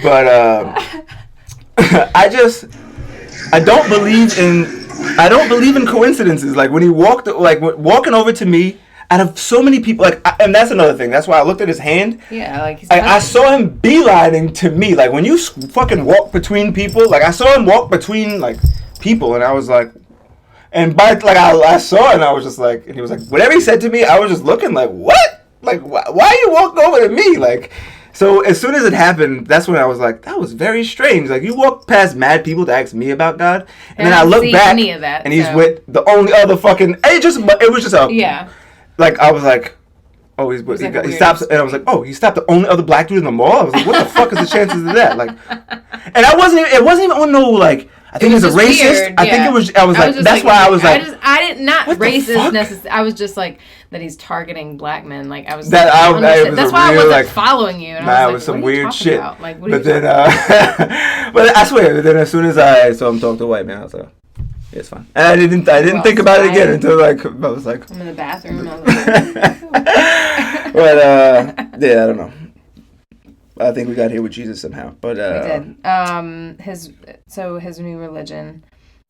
[SPEAKER 1] But I don't believe in coincidences. Like when he walking over to me. Out of so many people, and that's another thing. That's why I looked at his hand.
[SPEAKER 2] Yeah,
[SPEAKER 1] I saw him beelining to me. Like when you fucking walk between people, like I saw him walk between like people, and I was like, I saw it, and I was just like, and he was like, whatever he said to me, I was just looking like, what? Like why are you walking over to me? Like, so as soon as it happened, that's when I was like, that was very strange. Like you walk past mad people to ask me about God, and then I look back, and he's with the only other fucking. It was just a
[SPEAKER 2] yeah.
[SPEAKER 1] Like, I was like, oh, he stops, and I was like, oh, he stopped the only other black dude in the mall? I was like, what the fuck is the chances of that? Like, and it wasn't even on no, like, I think he was a racist. Weird, I think it was, I was like, that's why I was like.
[SPEAKER 2] I did not racist necessarily. I was just like, that he's targeting black men. Like, I was that's why I wasn't following you. And I was
[SPEAKER 1] some weird shit.
[SPEAKER 2] About? Like, what
[SPEAKER 1] but then, but I swear, then as soon as I saw him talk to a white man, I was like, it's fine. And I didn't think about it again until like I was like
[SPEAKER 2] I'm in the bathroom.
[SPEAKER 1] But yeah, I don't know. I think we got here with Jesus somehow. But
[SPEAKER 2] we did. His new religion.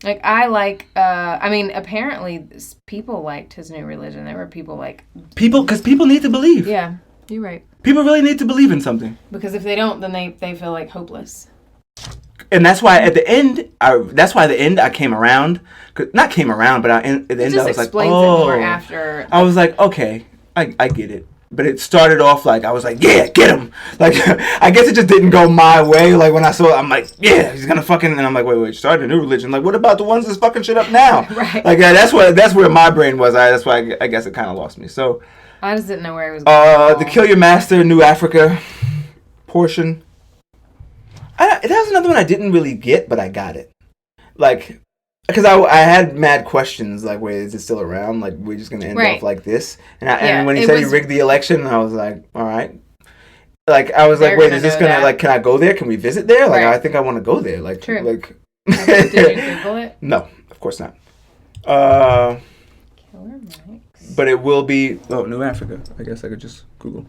[SPEAKER 2] Like I mean apparently people liked his new religion. There were people
[SPEAKER 1] because people need to believe.
[SPEAKER 2] Yeah, you're right.
[SPEAKER 1] People really need to believe in something.
[SPEAKER 2] Because if they don't, then they feel like hopeless.
[SPEAKER 1] And that's why at the end, I came around. Not came around, but at the end I was like, oh.
[SPEAKER 2] After.
[SPEAKER 1] I was like, okay, I get it. But it started off like, I was like, yeah, get him. Like, I guess it just didn't go my way. Like, when I saw it, I'm like, yeah, he's going to fucking... And I'm like, wait, started a new religion. Like, what about the ones that's fucking shit up now?
[SPEAKER 2] Right.
[SPEAKER 1] Like, that's where my brain was. That's why I guess it kind of lost me. So...
[SPEAKER 2] I just didn't know where it was going.
[SPEAKER 1] The Kill Your Master, New Africa portion... that was another one I didn't really get, but I got it. Like, because I had mad questions, like, wait, is it still around? Like, we're just going to end off like this? And when he said he rigged the election, I was like, all right. Like, I was like, wait, is this going to, like, can I go there? Can we visit there? Like, I think I want to go there. Like,
[SPEAKER 2] True.
[SPEAKER 1] Like.
[SPEAKER 2] Did you Google it?
[SPEAKER 1] No, of course not.
[SPEAKER 2] Killer Mike's.
[SPEAKER 1] But it will be, New Africa. I guess I could just Google.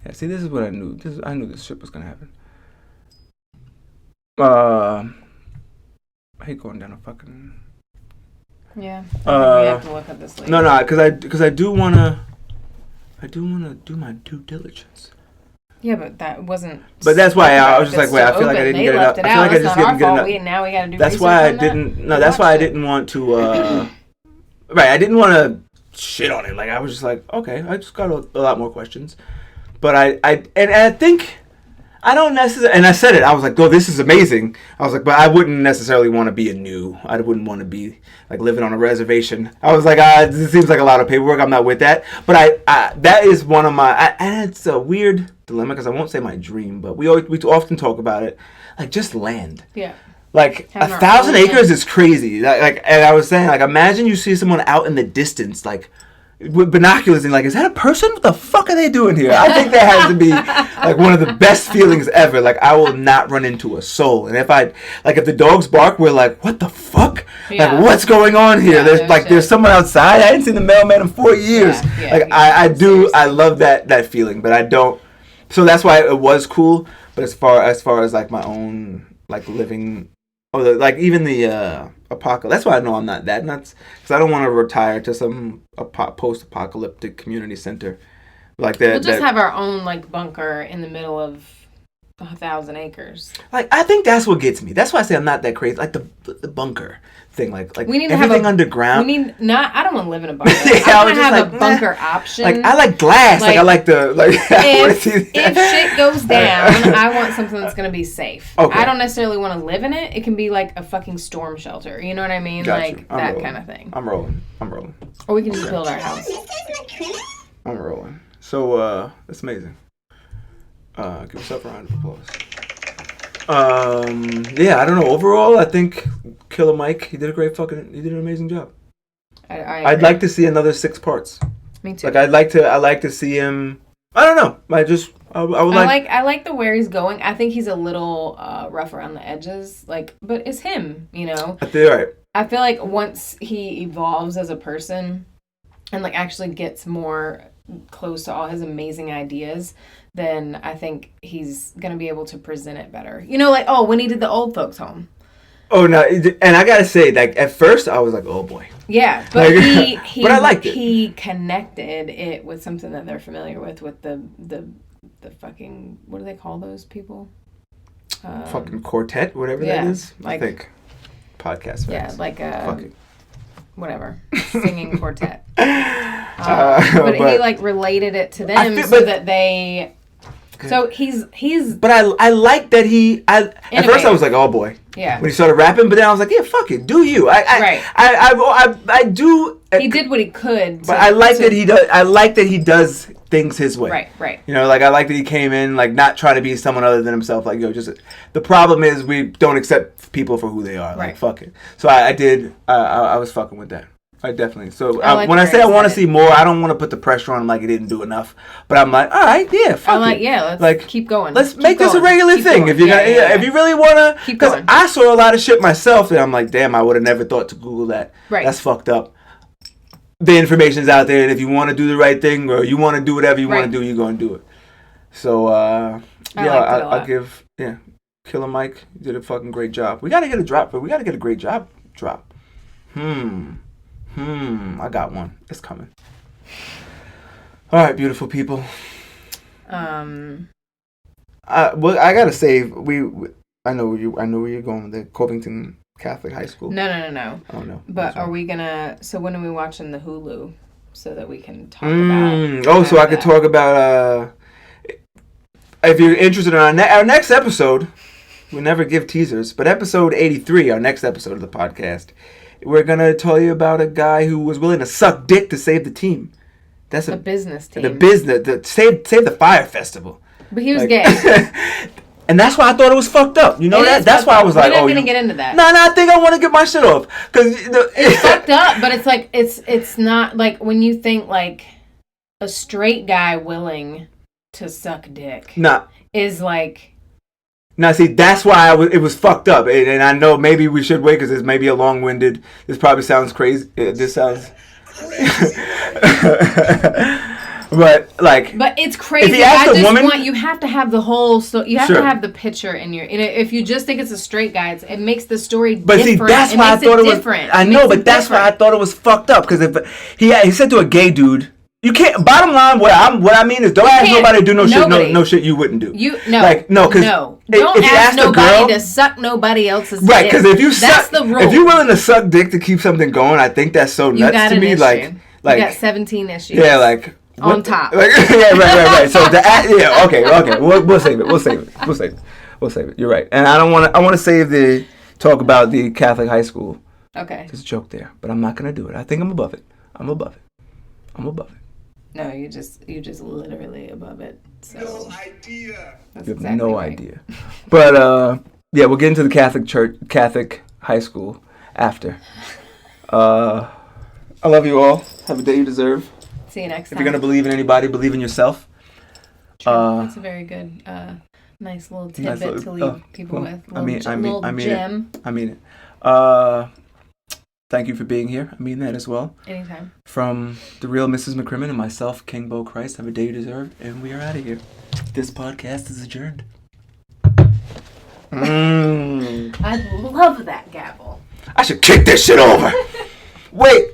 [SPEAKER 1] Yeah, see, this is what I knew. I knew this shit was gonna happen. I hate going down a fucking.
[SPEAKER 2] Yeah. We have to look at this later.
[SPEAKER 1] No, because I do wanna do my due diligence.
[SPEAKER 2] Yeah, but that wasn't.
[SPEAKER 1] But that's why I was just like, wait, I feel like I didn't get enough. I feel like I just didn't get enough.
[SPEAKER 2] Now we got to do.
[SPEAKER 1] That's why I didn't. No, that's why I didn't want to. Right, I didn't want to shit on it. Like I was just like, okay, I just got a lot more questions. But I think I don't necessarily. And I said it. I was like, oh, this is amazing. I was like, but I wouldn't necessarily want to be I wouldn't want to be like living on a reservation. I was like, this seems like a lot of paperwork. I'm not with that. But that is one of my. And it's a weird dilemma because I won't say my dream, but we often talk about it, like just land.
[SPEAKER 2] Yeah.
[SPEAKER 1] Like 1,000 acres is crazy. Like, and I was saying, like, imagine you see someone out in the distance, like with binoculars, and like, is that a person? What the fuck are they doing here? I think that has to be like one of the best feelings ever. Like, I will not run into a soul, and if the dogs bark, we're like, what the fuck? Yeah. Like, what's going on here? There's someone outside. I hadn't seen the mailman in 4 years. Yeah, like, I love that feeling, but I don't. So that's why it was cool. But as far as like my own like living. Like even the apocalypse. That's why I know I'm not that nuts, because I don't want to retire to some post-apocalyptic community center like that.
[SPEAKER 2] We'll just have our own like bunker in the middle of 1,000 acres.
[SPEAKER 1] Like I think that's what gets me. That's why I say I'm not that crazy. Like the bunker thing. Like
[SPEAKER 2] we need
[SPEAKER 1] everything
[SPEAKER 2] to have
[SPEAKER 1] underground.
[SPEAKER 2] I don't want to live in a bunker. I want to have a bunker option.
[SPEAKER 1] Like I like glass. Like I like the
[SPEAKER 2] if shit goes down, I want something that's going to be safe. Okay. I don't necessarily want to live in it. It can be like a fucking storm shelter. You know what I mean?
[SPEAKER 1] Gotcha.
[SPEAKER 2] Like that kind of thing.
[SPEAKER 1] I'm rolling.
[SPEAKER 2] Or we can just build our house.
[SPEAKER 1] I'm rolling. So that's amazing. Give yourself a round of applause. Yeah, I don't know. Overall, I think Killer Mike, he did an amazing job. I'd like to see another 6 parts.
[SPEAKER 2] Me too.
[SPEAKER 1] Like I like to see him. I don't know. I
[SPEAKER 2] like the where he's going. I think he's a little rough around the edges. Like, but it's him, you know.
[SPEAKER 1] I think right.
[SPEAKER 2] I feel like once he evolves as a person, and like actually gets more close to all his amazing ideas, then I think he's gonna be able to present it better. You know, like when he did the old folks home. Oh no!
[SPEAKER 1] And I gotta say, like at first I was like, "Oh boy."
[SPEAKER 2] Yeah, but he
[SPEAKER 1] but I liked it.
[SPEAKER 2] He connected it with something that they're familiar with the fucking, what do they call those people?
[SPEAKER 1] Fucking quartet, whatever that is. Like, I think podcast.
[SPEAKER 2] Yeah, like whatever, singing quartet. But he like related it to them that they. So he's. But
[SPEAKER 1] I like that he. At first I was like, oh boy.
[SPEAKER 2] Yeah.
[SPEAKER 1] When he started rapping, but then I was like, yeah, fuck it, do you? I do.
[SPEAKER 2] He did what he could.
[SPEAKER 1] But I like that he does. I like that he does things his way.
[SPEAKER 2] Right.
[SPEAKER 1] You know, like I like that he came in like not trying to be someone other than himself. Like just the problem is we don't accept people for who they are. Like fuck it. So I did. I was fucking with that. I definitely. So when I say I want to see more, I don't want to put the pressure on him like he didn't do enough. But I'm like, all right, yeah, fuck it.
[SPEAKER 2] Let's keep going.
[SPEAKER 1] Let's make this a regular thing. If you're gonna, if you really wanna, because I saw a lot of shit myself, and I'm like, damn, I would have never thought to Google that.
[SPEAKER 2] Right.
[SPEAKER 1] That's fucked up. The information's out there, and if you want to do the right thing or you want to do whatever you want to do, you're gonna do it. So I'll give Killer Mike, you did a fucking great job. We gotta get a drop, but we gotta get a great job drop. I got one. It's coming. All right, beautiful people.
[SPEAKER 2] Well,
[SPEAKER 1] I gotta say, I know where you're going with the Covington Catholic High School.
[SPEAKER 2] No.
[SPEAKER 1] Oh no.
[SPEAKER 2] But are we gonna? So when are we watching the Hulu so that we can talk about?
[SPEAKER 1] Oh, so I could talk about. If you're interested in our next episode, we never give teasers, but episode 83, our next episode of the podcast. We're going to tell you about a guy who was willing to suck dick to save the team. That's a
[SPEAKER 2] business team.
[SPEAKER 1] Save the fire festival.
[SPEAKER 2] But he was gay.
[SPEAKER 1] And that's why I thought it was fucked up. You know that? That's why I was like,
[SPEAKER 2] we're not going to get into that.
[SPEAKER 1] No, I think I want to get my shit off.
[SPEAKER 2] It's fucked up, but it's like, it's not like when you think like a straight guy willing to suck dick. Is like...
[SPEAKER 1] Now, see, that's why it was fucked up. And I know maybe we should wait because it's maybe a long-winded... This probably sounds crazy. This sounds... But, like...
[SPEAKER 2] But it's crazy.
[SPEAKER 1] If you ask a woman...
[SPEAKER 2] You have to have the whole... You have to have the picture in your... If you just think it's a straight guy, it makes the story different.
[SPEAKER 1] But see, that's why I thought it was... I know, but that's why I thought it was fucked up. Because he said to a gay dude... You can't. Bottom line, what I mean is, don't ask nobody to do no shit. No shit you wouldn't do. Don't
[SPEAKER 2] ask nobody to suck nobody else's dick.
[SPEAKER 1] Right, because if you
[SPEAKER 2] that's the rule.
[SPEAKER 1] If you're willing to suck dick to keep something going, I think that's so nuts to me.
[SPEAKER 2] Issue.
[SPEAKER 1] Like
[SPEAKER 2] you got 17 issues.
[SPEAKER 1] Yeah, like
[SPEAKER 2] on top.
[SPEAKER 1] Like, yeah, right. So okay. We'll save it. We'll save it. You're right. And I want to save the talk about the Catholic high school.
[SPEAKER 2] Okay.
[SPEAKER 1] There's a joke there, but I'm not gonna do it. I think I'm above it. I'm above it.
[SPEAKER 2] No, you just literally above it. So.
[SPEAKER 7] No idea.
[SPEAKER 2] That's
[SPEAKER 1] you have
[SPEAKER 2] exactly
[SPEAKER 1] no
[SPEAKER 2] right.
[SPEAKER 1] idea. But we'll get into the Catholic high school after. I love you all. Have a day you deserve.
[SPEAKER 2] See you next time.
[SPEAKER 1] If you're gonna believe in anybody, believe in yourself.
[SPEAKER 2] True. That's a very good, nice little tidbit to leave people with.
[SPEAKER 1] I mean
[SPEAKER 2] gem.
[SPEAKER 1] it. I mean it. Thank you for being here. I mean that as well.
[SPEAKER 2] Anytime.
[SPEAKER 1] From the real Mrs. McCrimmon and myself, King Bo Christ, have a day you deserve, and we are out of here. This podcast is adjourned.
[SPEAKER 2] I love that gavel.
[SPEAKER 1] I should kick this shit over. Wait.